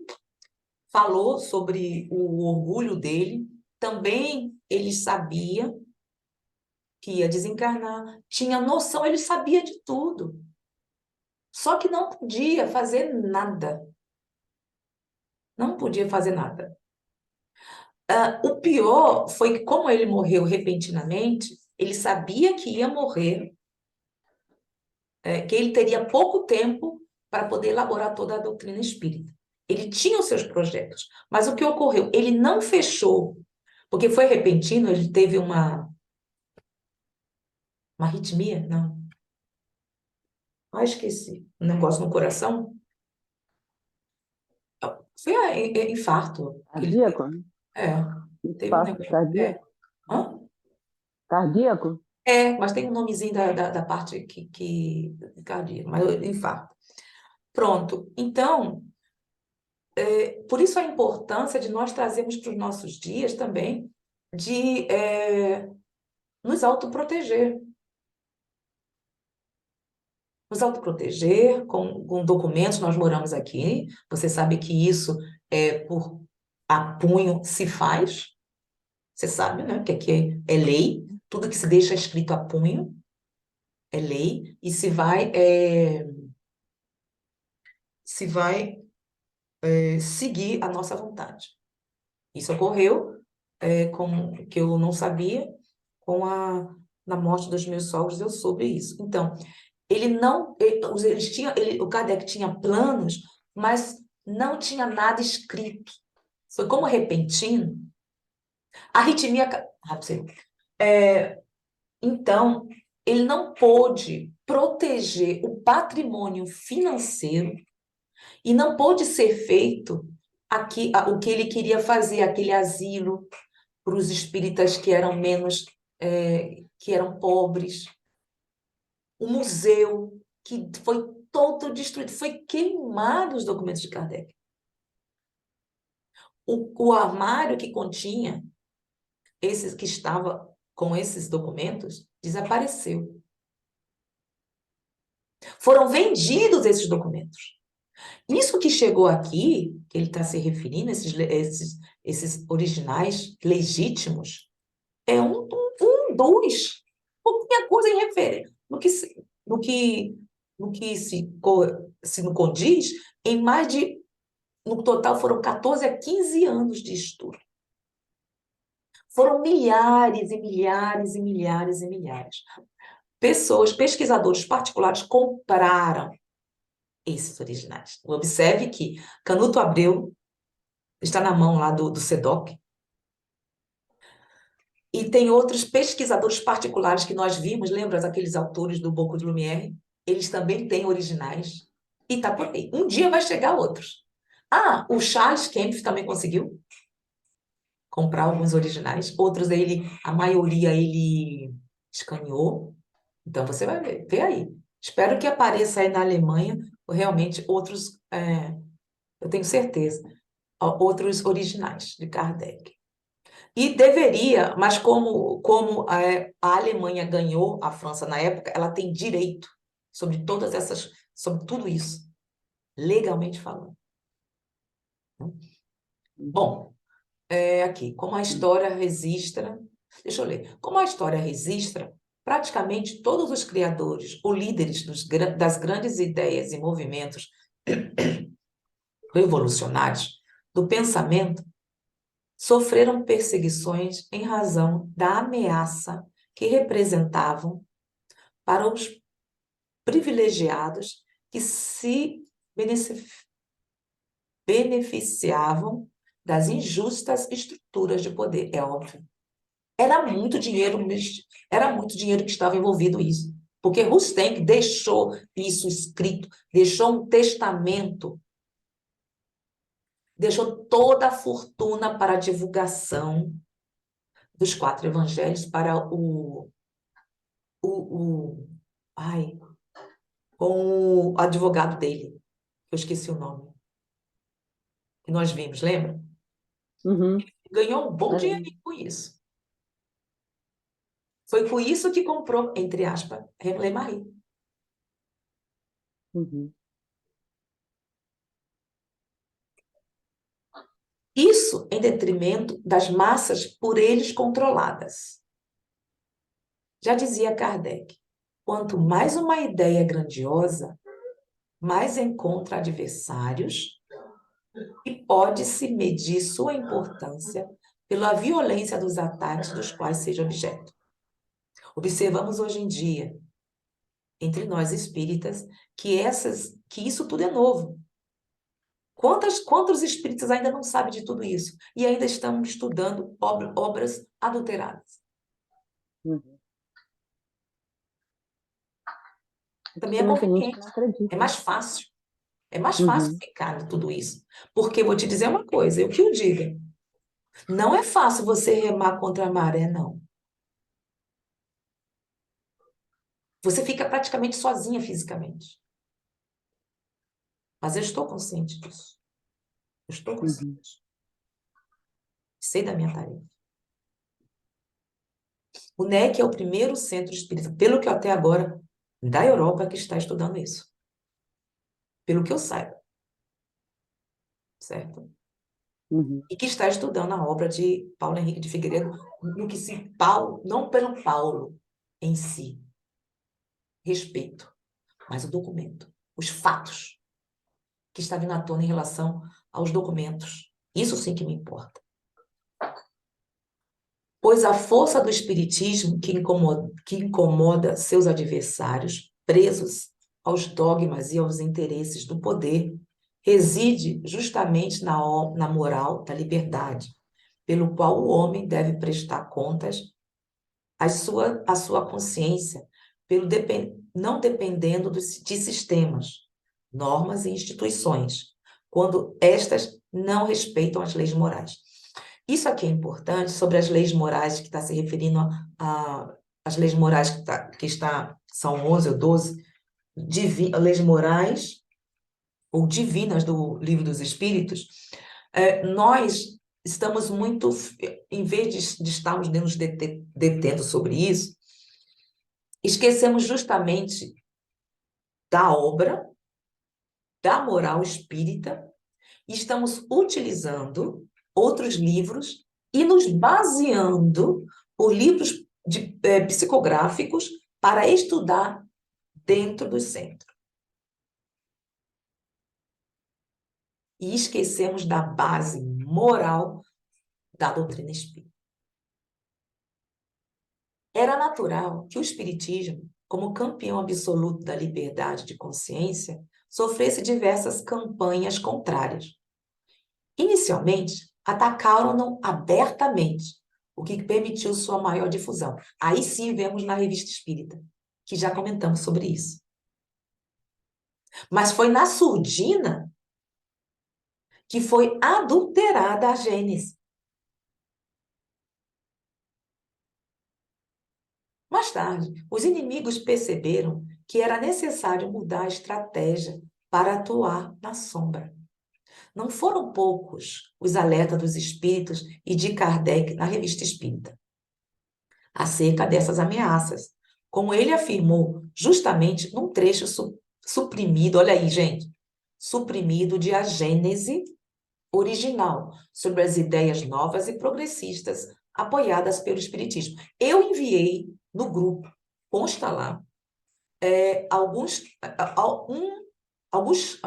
falou sobre o orgulho dele. Também ele sabia que ia desencarnar, tinha noção, ele sabia de tudo. Só que não podia fazer nada. Não podia fazer nada. O pior foi que, como ele morreu repentinamente, ele sabia que ia morrer, que ele teria pouco tempo para poder elaborar toda a doutrina espírita. Ele tinha os seus projetos, mas o que ocorreu? Ele não fechou, porque foi repentino, ele teve uma arritmia, não. Esqueci. Um negócio no coração. Foi infarto que ele teve. Cardíaco? É, teve um Infarto negócio. cardíaco? Hã? Cardíaco? Mas tem um nomezinho da parte que cardíaca, mas infarto. Pronto. Então, por isso a importância de nós trazermos para os nossos dias também de nos autoproteger. Nos autoproteger com documentos, nós moramos aqui, você sabe que isso por a punho se faz, você sabe, né? Que aqui é lei, tudo que se deixa escrito a punho é lei, e se vai seguir a nossa vontade. Isso ocorreu que eu não sabia, na morte dos meus sogros, eu soube isso. Então, ele não, eles tinham, o Kardec tinha planos, mas não tinha nada escrito. Foi como repentino. A arritmia, então, ele não pôde proteger o patrimônio financeiro e não pôde ser feito o que ele queria fazer, aquele asilo para os espíritas que eram que eram pobres, o museu que foi todo destruído, foi queimado os documentos de Kardec. O armário que continha esses que estava com esses documentos desapareceu. Foram vendidos esses documentos. Isso que chegou aqui, que ele está se referindo, esses originais legítimos, é um dos, pouquinha coisa em referência, no que se não condiz, em mais de, no total foram 14 a 15 anos de estudo. Foram milhares e milhares e milhares e milhares. Pessoas, pesquisadores particulares compraram esses originais. Observe que Canuto Abreu está na mão lá do SEDOC, e tem outros pesquisadores particulares que nós vimos, lembra daqueles autores do Bocuse de Lumière? Eles também têm originais, e está por aí. Um dia vai chegar outros. Ah, o Charles Kempf também conseguiu comprar alguns originais, outros a maioria ele escaneou, então você vai ver, vê aí. Espero que apareça aí na Alemanha, realmente outros, eu tenho certeza, outros originais de Kardec. E deveria, mas como a Alemanha ganhou a França na época, ela tem direito sobre tudo isso, legalmente falando. Bom, aqui, como a história registra, deixa eu ler, como a história registra, praticamente todos os criadores ou líderes das grandes ideias e movimentos revolucionários do pensamento sofreram perseguições em razão da ameaça que representavam para os privilegiados que se beneficiavam das injustas estruturas de poder. É óbvio. Era muito dinheiro que estava envolvido isso. Porque Rustem deixou isso escrito, deixou um testamento, deixou toda a fortuna para a divulgação dos 4 evangelhos para ai, com o advogado dele, eu esqueci o nome, que nós vimos, lembra? Uhum. Ganhou um bom dinheirinho com isso. Foi com isso que comprou, entre aspas, René Marie. Uhum. Isso em detrimento das massas por eles controladas. Já dizia Kardec, quanto mais uma ideia grandiosa, mais encontra adversários e pode-se medir sua importância pela violência dos ataques dos quais seja objeto. Observamos hoje em dia, entre nós espíritas, que isso tudo é novo. Quantos espíritas ainda não sabem de tudo isso? E ainda estão estudando obras adulteradas. Uhum. Também é Muita gente conveniente, não acredita. é mais fácil. É mais fácil Uhum. ficar em tudo isso. Porque vou te dizer uma coisa, eu que o diga. Não é fácil você remar contra a maré, não. Você fica praticamente sozinha fisicamente. Mas eu estou consciente disso. Eu estou Uhum. consciente. Sei da minha tarefa. O NEC é o primeiro centro espírita, pelo que até agora, da Europa, que está estudando isso. Pelo que eu saiba. Certo? Uhum. E que está estudando a obra de Paulo Henrique de Figueiredo, Paulo, não pelo Paulo em si, respeito, mas o documento, os fatos que está vindo à tona em relação aos documentos. Isso sim que me importa. Pois a força do espiritismo que incomoda seus adversários, presos aos dogmas e aos interesses do poder, reside justamente na moral da liberdade, pelo qual o homem deve prestar contas à sua consciência, não dependendo de sistemas, normas e instituições, quando estas não respeitam as leis morais. Isso aqui é importante sobre as leis morais, que está se referindo às leis morais são 11 ou 12, leis morais ou divinas do Livro dos Espíritos. Nós estamos muito, em vez de estarmos nos detendo sobre isso, esquecemos justamente da obra, da moral espírita, e estamos utilizando outros livros e nos baseando por livros psicográficos para estudar dentro do centro. E esquecemos da base moral da doutrina espírita. Era natural que o espiritismo, como campeão absoluto da liberdade de consciência, sofresse diversas campanhas contrárias. Inicialmente, atacaram-no abertamente, o que permitiu sua maior difusão. Aí sim vemos na Revista Espírita, que já comentamos sobre isso. Mas foi na surdina que foi adulterada a Gênese. Mais tarde, os inimigos perceberam que era necessário mudar a estratégia para atuar na sombra. Não foram poucos os alertas dos espíritos e de Kardec na Revista Espírita acerca dessas ameaças, como ele afirmou justamente num trecho suprimido, olha aí, gente, suprimido de A Gênese original, sobre as ideias novas e progressistas apoiadas pelo Espiritismo. Eu enviei no grupo, consta lá, alguns, alguns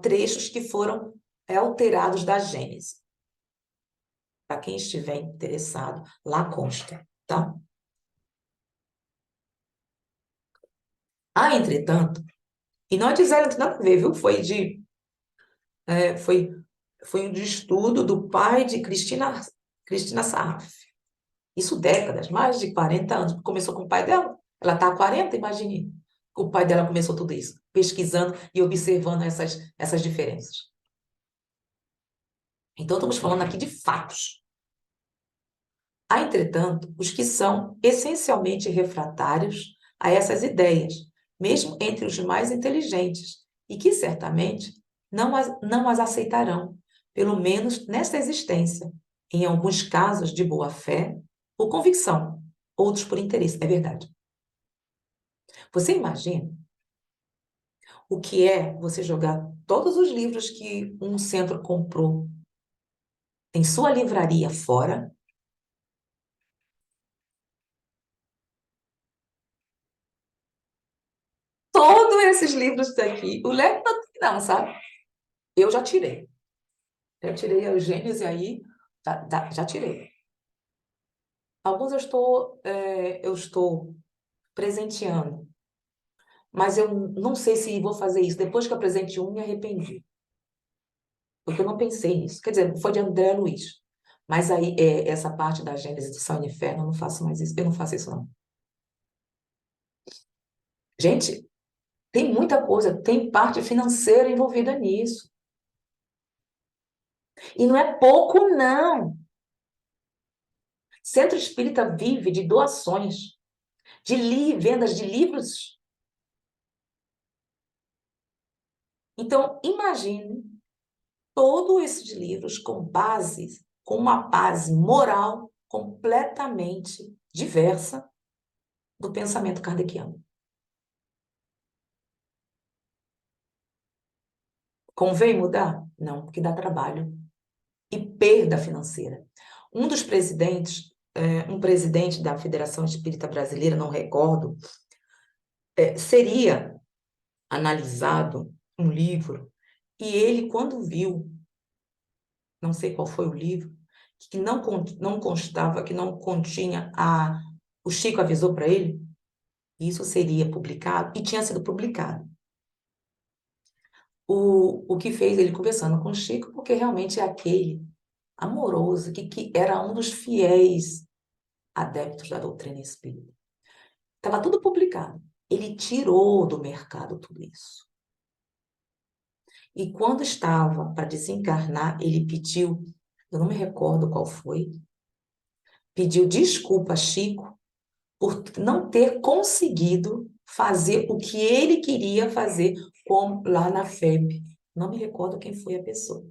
trechos que foram alterados da Gênese. Para quem estiver interessado, lá consta, tá? Entretanto, e não é de zero, não tem nada a ver, viu? Foi, foi um de estudo do pai de Cristina Sarraf. Isso décadas, mais de 40 anos. Começou com o pai dela. Ela está há 40, imagine. O pai dela começou tudo isso, pesquisando e observando essas diferenças. Então, estamos falando aqui de fatos. Há, entretanto, os que são essencialmente refratários a essas ideias, mesmo entre os mais inteligentes, e que certamente não as aceitarão, pelo menos nesta existência, em alguns casos de boa fé, por convicção, outros por interesse. É verdade. Você imagina o que é você jogar todos os livros que um centro comprou em sua livraria fora? Todos esses livros daqui, o Leco não, sabe? Eu já tirei. Eu tirei a Gênesis aí, já tirei. Alguns eu estou presenteando, mas eu não sei se vou fazer isso. Depois que eu presentei um, me arrependi. Porque eu não pensei nisso. Quer dizer, foi de André Luiz. Mas aí, essa parte da Gênesis do Céu e Inferno, eu não faço mais isso. Eu não faço isso, não. Gente, tem muita coisa, tem parte financeira envolvida nisso. E não é pouco, não. Centro Espírita vive de doações, de vendas de livros. Então, imagine todos esses livros com uma base moral completamente diversa do pensamento kardeciano. Convém mudar? Não, porque dá trabalho e perda financeira. Um presidente da Federação Espírita Brasileira, não recordo, seria analisado um livro, e ele, quando viu, não sei qual foi o livro, que não constava, que não continha o Chico avisou para ele, isso seria publicado, e tinha sido publicado. O que fez ele conversando com o Chico, porque realmente é aquele amoroso, que era um dos fiéis adeptos da doutrina espírita. Estava tudo publicado. Ele tirou do mercado tudo isso. E quando estava para desencarnar, ele pediu, eu não me recordo qual foi, pediu desculpa a Chico por não ter conseguido fazer o que ele queria fazer como lá na FEB. Não me recordo quem foi a pessoa,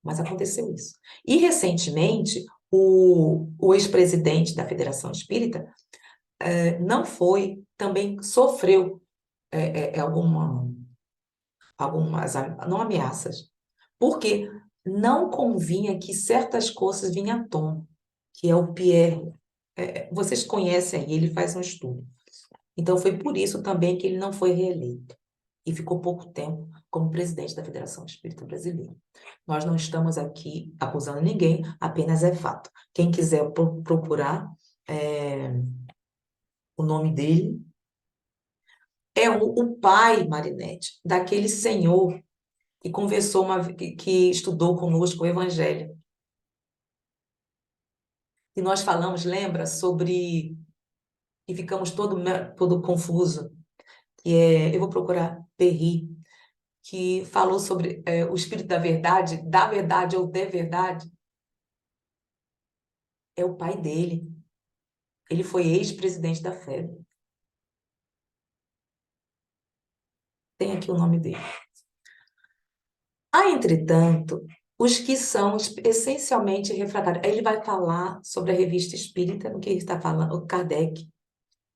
mas aconteceu isso. E, recentemente, o ex-presidente da Federação Espírita não foi, também sofreu algumas, não ameaças, porque não convinha que certas coisas vinham à tona, que é o Pierre. vocês conhecem aí, ele faz um estudo. Então, foi por isso também que ele não foi reeleito e ficou pouco tempo como presidente da Federação Espírita Brasileira. Nós não estamos aqui acusando ninguém, apenas é fato. Quem quiser procurar o nome dele, é o pai, Marinete, daquele senhor que conversou, que estudou conosco o Evangelho. E nós falamos, lembra, sobre... E ficamos todo confuso. Eu vou procurar Perry, que falou sobre o espírito da verdade ou de verdade. É o pai dele. Ele foi ex-presidente da FEB. Tem aqui o nome dele. Há, entretanto, os que são essencialmente refratários. Aí ele vai falar sobre a revista espírita, no que ele está falando, o Kardec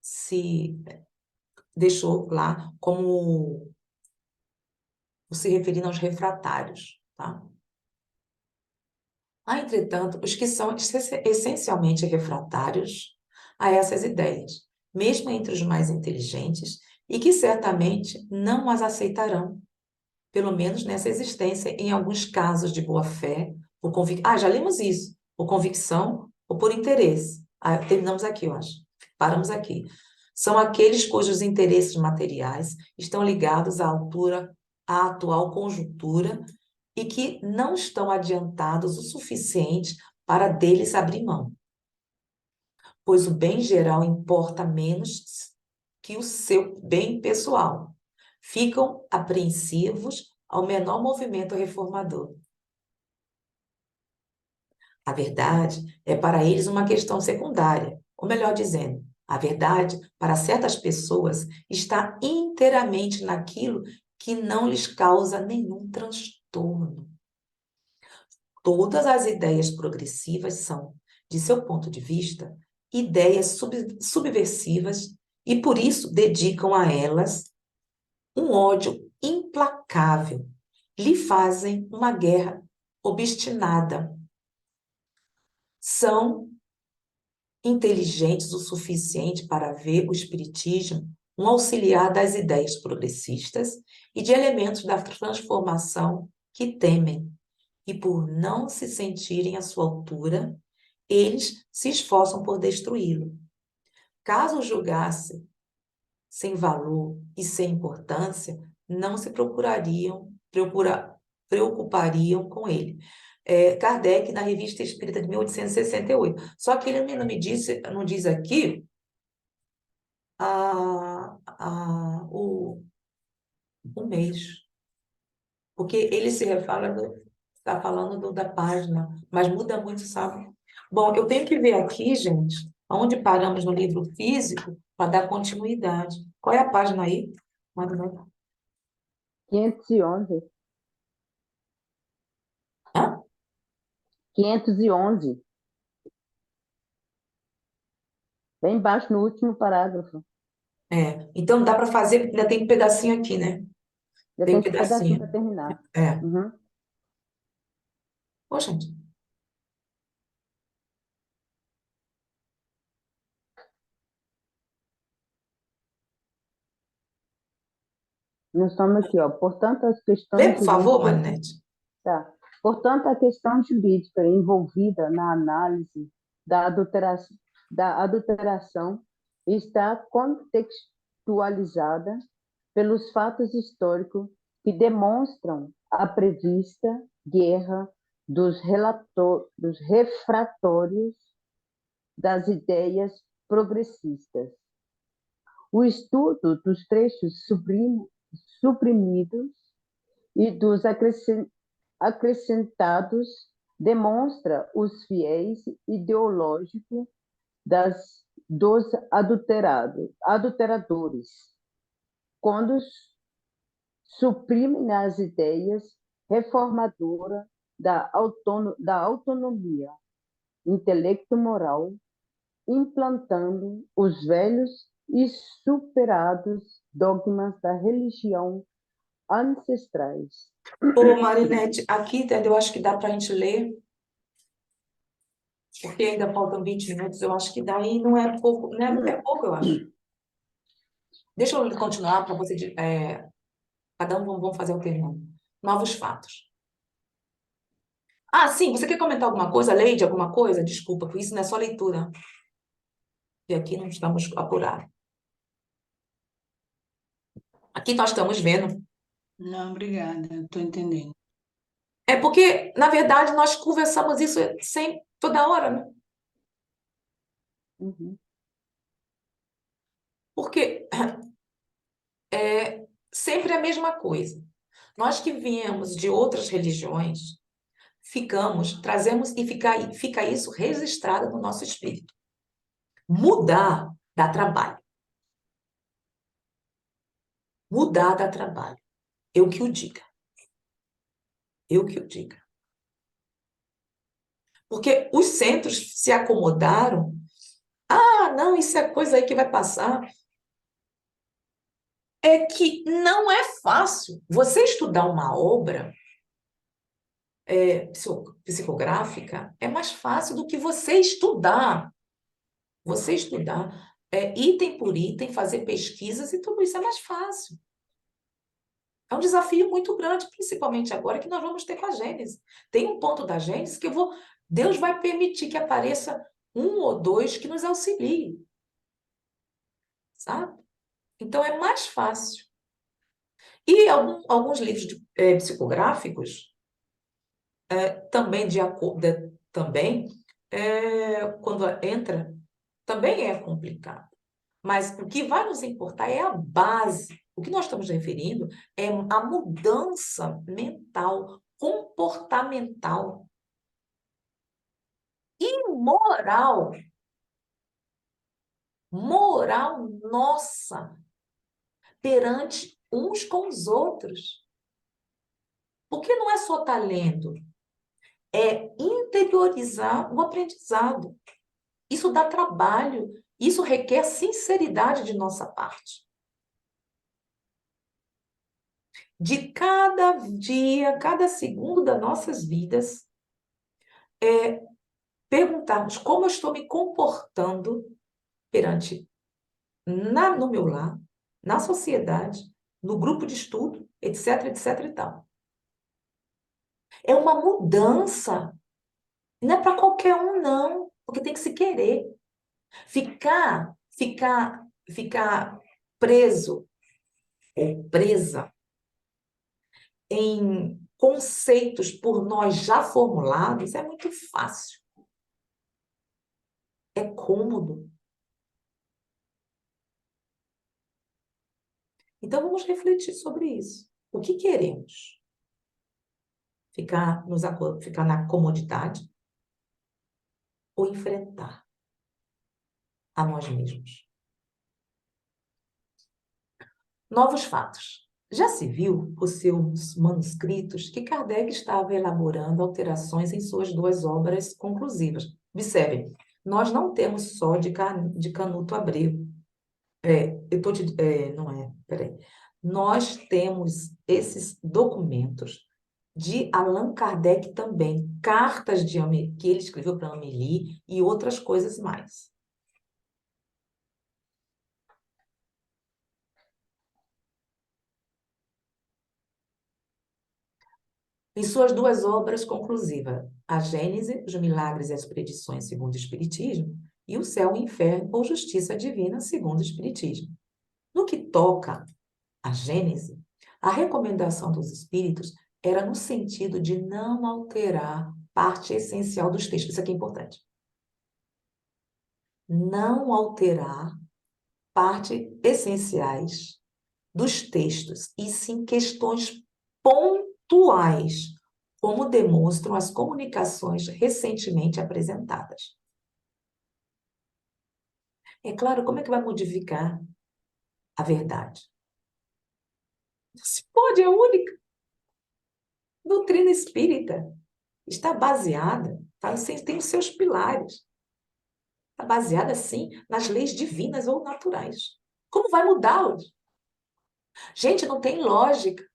se deixou lá como se referindo aos refratários, tá? Há, entretanto, os que são essencialmente refratários a essas ideias, mesmo entre os mais inteligentes, e que certamente não as aceitarão, pelo menos nessa existência, em alguns casos de boa-fé, por convicção. Ah, já lemos isso, por convicção ou por interesse. Ah, terminamos aqui, eu acho. Paramos aqui. São aqueles cujos interesses materiais estão ligados à atual conjuntura e que não estão adiantados o suficiente para deles abrir mão, pois o bem geral importa menos que o seu bem pessoal. Ficam apreensivos ao menor movimento reformador. A verdade é para eles uma questão secundária, ou melhor dizendo, a verdade, para certas pessoas, está inteiramente naquilo que não lhes causa nenhum transtorno. Todas as ideias progressivas são, de seu ponto de vista, ideias subversivas e, por isso, dedicam a elas um ódio implacável. Lhe fazem uma guerra obstinada. São inteligentes o suficiente para ver o espiritismo um auxiliar das ideias progressistas e de elementos da transformação que temem. E por não se sentirem à sua altura, eles se esforçam por destruí-lo. Caso julgasse sem valor e sem importância, não se preocupariam com ele. Kardec, na Revista Espírita de 1868. Só que ele não diz aqui o mês, porque ele está falando da página, mas muda muito, sabe? Bom, eu tenho que ver aqui, gente, onde paramos no livro físico para dar continuidade. Qual é a página aí? Manda, manda. 511. Hã? 511. Bem embaixo no último parágrafo. Então dá para fazer, ainda tem um pedacinho aqui, né? Já Tem tem um esse pedacinho para pedacinho. terminar. É. Uhum. Ô, gente. Nós estamos aqui, ó. Portanto, as Lê, questões por favor, jurídicas. Marinete. Tá. Portanto, a questão jurídica envolvida na análise da adulteração está contextualizada pelos fatos históricos que demonstram a prevista guerra dos refratórios das ideias progressistas. O estudo dos trechos suprimidos e dos acrescentados demonstra os fiéis ideológicos dos adulteradores, quando suprimem as ideias reformadoras da autonomia intelecto-moral, implantando os velhos e superados dogmas da religião ancestrais. Ô, Marinete, aqui eu acho que dá para a gente ler. Porque ainda faltam 20 minutos, eu acho que daí não é pouco, né? É pouco, eu acho. Deixa eu continuar para você. Cada um vamos fazer um termo. Novos fatos. Ah, sim, você quer comentar alguma coisa? Lei de alguma coisa? Desculpa, porque isso não é só leitura. E aqui não estamos apurados. Aqui nós estamos vendo. Não, obrigada, estou entendendo. É porque, na verdade, nós conversamos isso sempre, toda hora, né? Uhum. Porque é sempre a mesma coisa. Nós que viemos de outras religiões, trazemos e fica isso registrado no nosso espírito. Mudar dá trabalho. Mudar dá trabalho. Eu que o diga. Eu que o diga. Porque os centros se acomodaram. Ah, não, isso é coisa aí que vai passar. É que não é fácil. Você estudar uma obra psicográfica é mais fácil do que você estudar. Você estudar item por item, fazer pesquisas e tudo isso é mais fácil. É um desafio muito grande, principalmente agora que nós vamos ter com a Gênesis. Tem um ponto da Gênesis que Deus vai permitir que apareça um ou dois que nos auxiliem, sabe? Então é mais fácil. E alguns livros psicográficos também quando entra também é complicado. Mas o que vai nos importar é a base. O que nós estamos referindo é a mudança mental, comportamental e moral nossa perante uns com os outros. Porque não é só estar lendo, é interiorizar o aprendizado. Isso dá trabalho, isso requer sinceridade de nossa parte. De cada dia, cada segundo das nossas vidas, perguntarmos como eu estou me comportando perante no meu lar, na sociedade, no grupo de estudo, etc, etc e tal. É uma mudança. Não é para qualquer um, não, porque tem que se querer. Ficar preso ou presa em conceitos por nós já formulados é muito fácil. É cômodo. Então vamos refletir sobre isso. O que queremos? Ficar na comodidade ou enfrentar a nós mesmos? Novos fatos. Já se viu por seus manuscritos que Kardec estava elaborando alterações em suas duas obras conclusivas. Observe, nós não temos só de Canuto Abreu. Não é, peraí. Nós temos esses documentos de Allan Kardec também, cartas que ele escreveu para Amélie e outras coisas mais. Em suas duas obras conclusivas, A Gênese, Os Milagres e as Predições segundo o Espiritismo, e O Céu e o Inferno ou Justiça Divina segundo o Espiritismo. No que toca à Gênese, a recomendação dos espíritos era no sentido de não alterar parte essencial dos textos. Isso aqui é importante. Não alterar partes essenciais dos textos, e sim questões pontuais, como demonstram as comunicações recentemente apresentadas. É claro, como é que vai modificar a verdade? Se pode, é única. Doutrina espírita está baseada, tem os seus pilares. Está baseada, sim, nas leis divinas ou naturais. Como vai mudá-los? Gente, não tem lógica.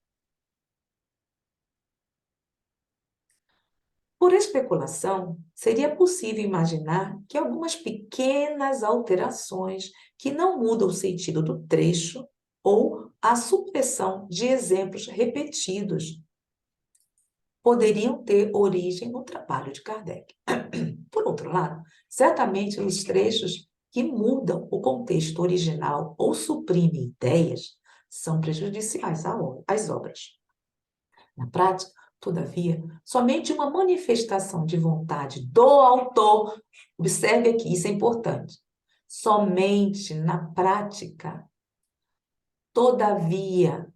Por especulação, seria possível imaginar que algumas pequenas alterações que não mudam o sentido do trecho ou a supressão de exemplos repetidos poderiam ter origem no trabalho de Kardec. Por outro lado, certamente os trechos que mudam o contexto original ou suprimem ideias são prejudiciais às obras. Na prática, todavia, somente uma manifestação de vontade do autor, observe aqui, isso é importante, somente na prática, todavia,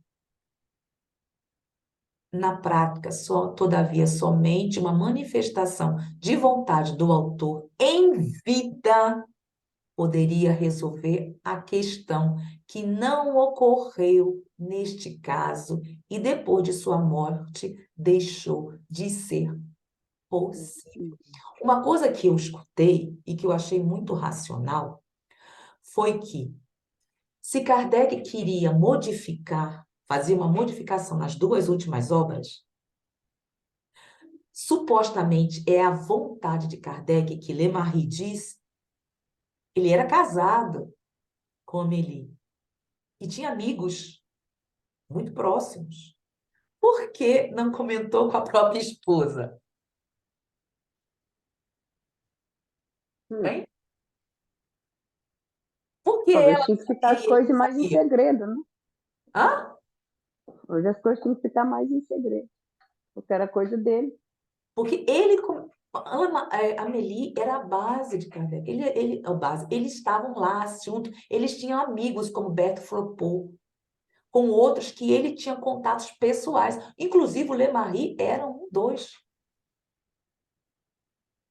todavia, somente uma manifestação de vontade do autor em vida poderia resolver a questão que não ocorreu neste caso e depois de sua morte deixou de ser possível. Uma coisa que eu escutei e que eu achei muito racional foi que, se Kardec queria modificar, fazer uma modificação nas duas últimas obras, supostamente é a vontade de Kardec que Lemarie diz, ele era casado com Amélie e tinha amigos muito próximos. Por que não comentou com a própria esposa? Hein? Por que Talvez ela tinha que ficar as queria coisas mais em saber? segredo, né? Hã? Hoje as coisas tinham que ficar mais em segredo, porque era coisa dele. Porque Amélie era a base de Kardec. A base. Eles estavam lá juntos. Eles tinham amigos como Berthe Fropeau, com outros que ele tinha contatos pessoais. Inclusive, o Lemarie era um dos,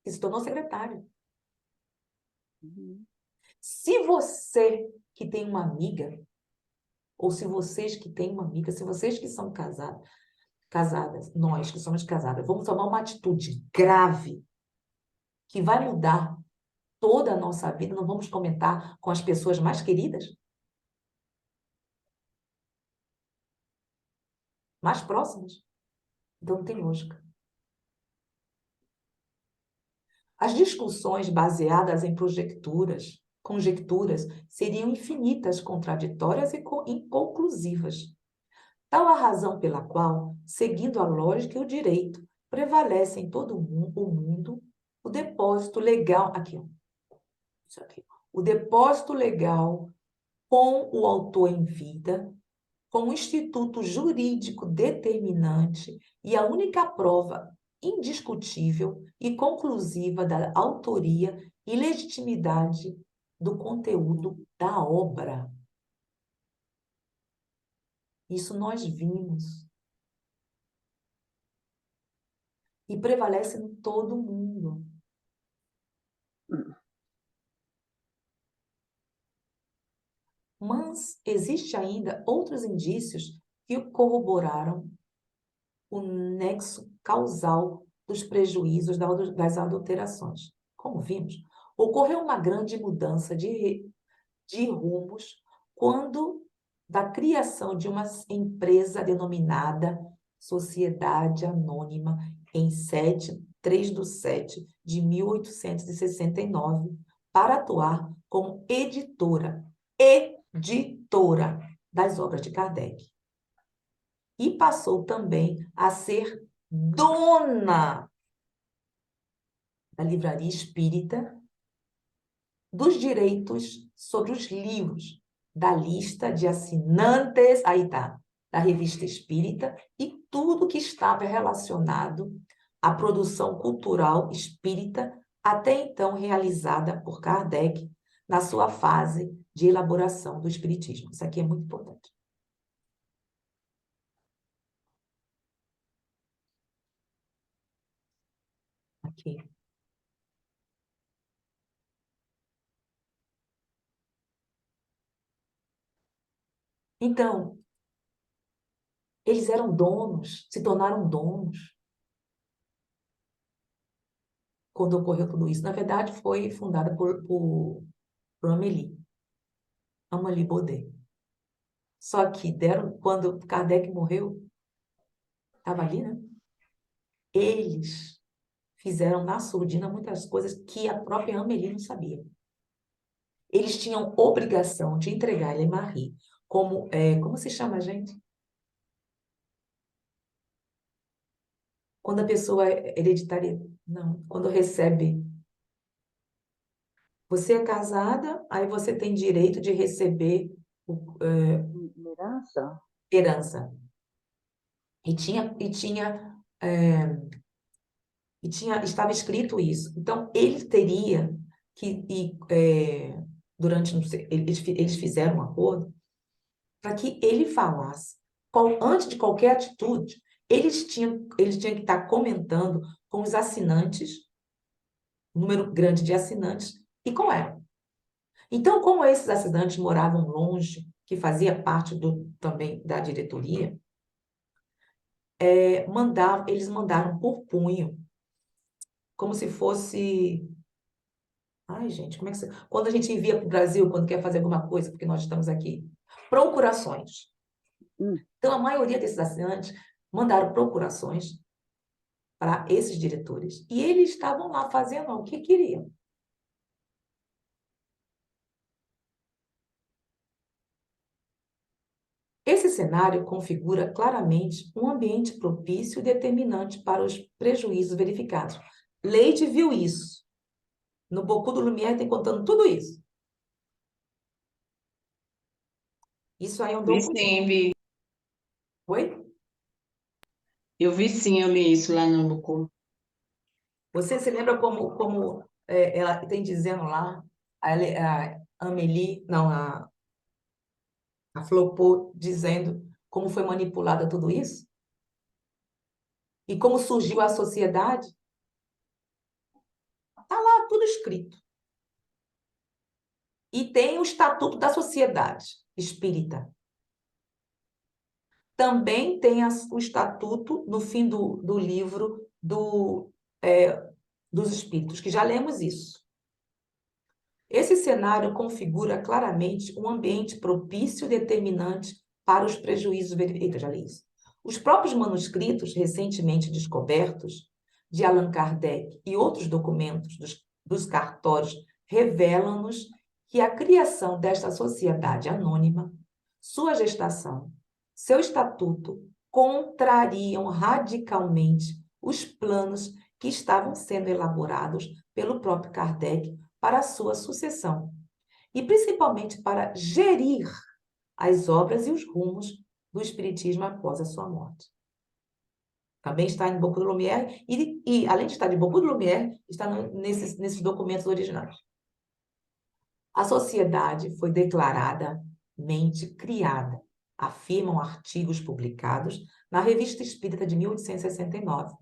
que se tornou secretário. Uhum. Se você que tem uma amiga, ou se vocês que têm uma amiga, se vocês que são casadas, nós que somos casadas, vamos tomar uma atitude grave que vai mudar toda a nossa vida, não vamos comentar com as pessoas mais queridas, mais próximas? Então não tem lógica. As discussões baseadas em conjecturas, seriam infinitas, contraditórias e inconclusivas. Tal a razão pela qual, seguindo a lógica e o direito, prevalece em todo o mundo o depósito legal, aqui, ó, isso aqui, o depósito legal com o autor em vida, como instituto jurídico determinante e a única prova indiscutível e conclusiva da autoria e legitimidade do conteúdo da obra. Isso nós vimos. E prevalece em todo mundo. Mas existe ainda outros indícios que corroboraram o nexo causal dos prejuízos das adulterações. Como vimos, ocorreu uma grande mudança de rumos quando da criação de uma empresa denominada Sociedade Anônima em 3/7/1869 para atuar como editora das obras de Kardec. E passou também a ser dona da livraria espírita, dos direitos sobre os livros, da lista de assinantes, aí tá, da Revista Espírita, e tudo que estava relacionado à produção cultural espírita, até então realizada por Kardec, na sua fase de elaboração do Espiritismo. Isso aqui é muito importante. Aqui. Então, eles eram donos, se tornaram donos quando ocorreu tudo isso. Na verdade, foi fundada por Amélie Baudet. Só que quando Kardec morreu, estava ali, né? Eles fizeram na surdina muitas coisas que a própria Amélie não sabia. Eles tinham obrigação de entregar a Marie como se chama, gente? Quando a pessoa é hereditária, não, quando recebe. Você é casada, aí você tem direito de receber Herança? herança. E tinha, e tinha, é, estava escrito isso. Então, ele teria que, durante, não sei, eles fizeram um acordo para que ele falasse, antes de qualquer atitude, eles tinham que estar comentando com os assinantes, um número grande de assinantes, e com ela. Então, como esses assinantes moravam longe, que fazia parte também da diretoria, eles mandaram por punho, como se fosse. Ai, gente, como é que. Quando a gente envia para o Brasil, quando quer fazer alguma coisa, porque nós estamos aqui, procurações. Hum, Então, a maioria desses assinantes mandaram procurações para esses diretores. E eles estavam lá fazendo o que queriam. Esse cenário configura claramente um ambiente propício e determinante para os prejuízos verificados. Leite viu isso. No Bocu do Lumière tem contando tudo isso. Isso aí é um Vi documento. sim, vi. Oi? Eu vi sim, eu li isso lá no Bucu. Você se lembra como ela tem dizendo lá, a Amélie, não, a Flopô dizendo como foi manipulada tudo isso? E como surgiu a sociedade? Está lá tudo escrito. E tem o Estatuto da Sociedade Espírita. Também tem o Estatuto, no fim do livro, dos Espíritos, que já lemos isso. Esse cenário configura claramente um ambiente propício e determinante para os prejuízos verificados. Eita, já li isso. Os próprios manuscritos recentemente descobertos de Allan Kardec e outros documentos dos cartórios revelam-nos que a criação desta sociedade anônima, sua gestação, seu estatuto, contrariam radicalmente os planos que estavam sendo elaborados pelo próprio Kardec para a sua sucessão, e principalmente para gerir as obras e os rumos do Espiritismo após a sua morte. Também está em Bocu do Lumière, e além de estar em Bocu do Lumière, está nesses documentos originais. A sociedade foi declaradamente criada, afirmam artigos publicados na Revista Espírita de 1869,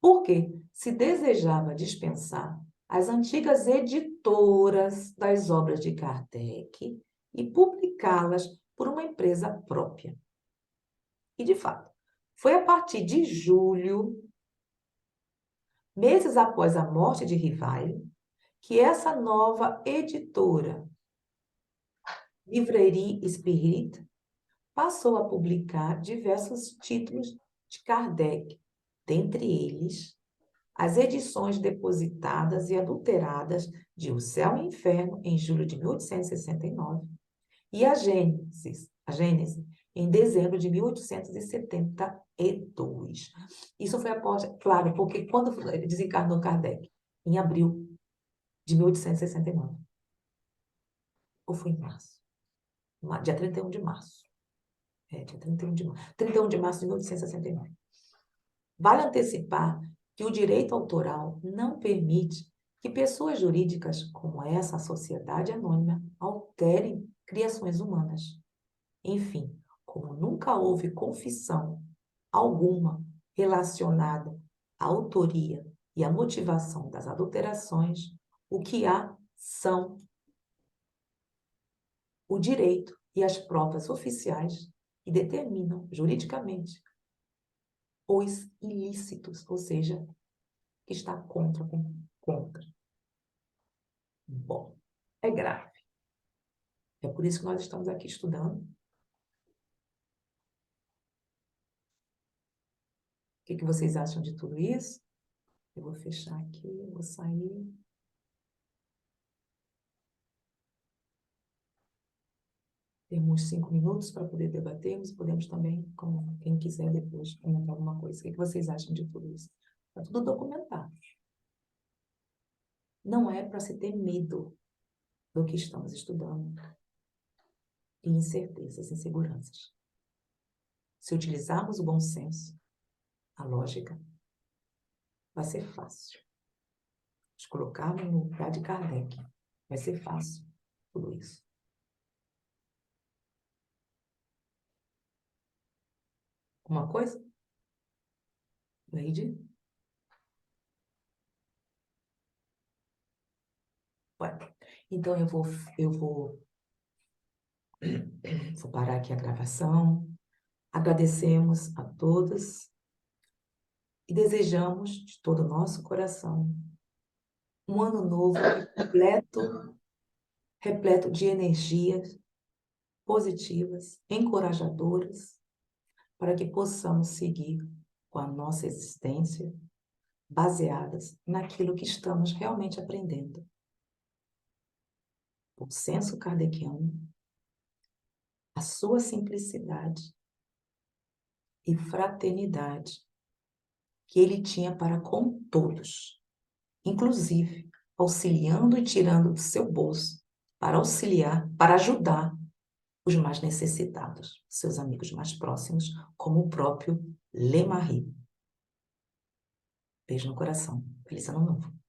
porque se desejava dispensar as antigas editoras das obras de Kardec e publicá-las por uma empresa própria. E, de fato, foi a partir de julho, meses após a morte de Rivail, que essa nova editora, Livrerie Spirit, passou a publicar diversos títulos de Kardec, dentre eles as edições depositadas e adulteradas de O Céu e o Inferno, em julho de 1869, e a Gênese, em dezembro de 1872. Isso foi após, claro, porque quando desencarnou Kardec? Em abril de 1869. Ou foi em março? Dia 31 de março. Dia 31 de março. 31 de março de 1869. Vale antecipar que o direito autoral não permite que pessoas jurídicas como essa sociedade anônima alterem criações humanas. Enfim, como nunca houve confissão alguma relacionada à autoria e à motivação das adulterações, o que há são o direito e as provas oficiais que determinam juridicamente os ilícitos, ou seja, que está contra. Bom, é grave. É por isso que nós estamos aqui estudando. O que vocês acham de tudo isso? Eu vou fechar aqui, eu vou sair. Temos 5 minutos para poder debatermos. Podemos também, como quem quiser depois, comentar alguma coisa. O que vocês acham de tudo isso? Está tudo documentado. Não é para se ter medo do que estamos estudando e incertezas, inseguranças. Se utilizarmos o bom senso, a lógica, vai ser fácil. Se colocarmos no lugar de Kardec, vai ser fácil tudo isso. Uma coisa? Leide? Ué, então eu vou parar aqui a gravação. Agradecemos a todos e desejamos de todo o nosso coração um ano novo repleto de energias positivas, encorajadoras, para que possamos seguir com a nossa existência baseadas naquilo que estamos realmente aprendendo. O senso kardeciano, a sua simplicidade e fraternidade que ele tinha para com todos, inclusive auxiliando e tirando do seu bolso para auxiliar, para ajudar os mais necessitados, seus amigos mais próximos, como o próprio Lemarie. Beijo no coração. Feliz ano novo.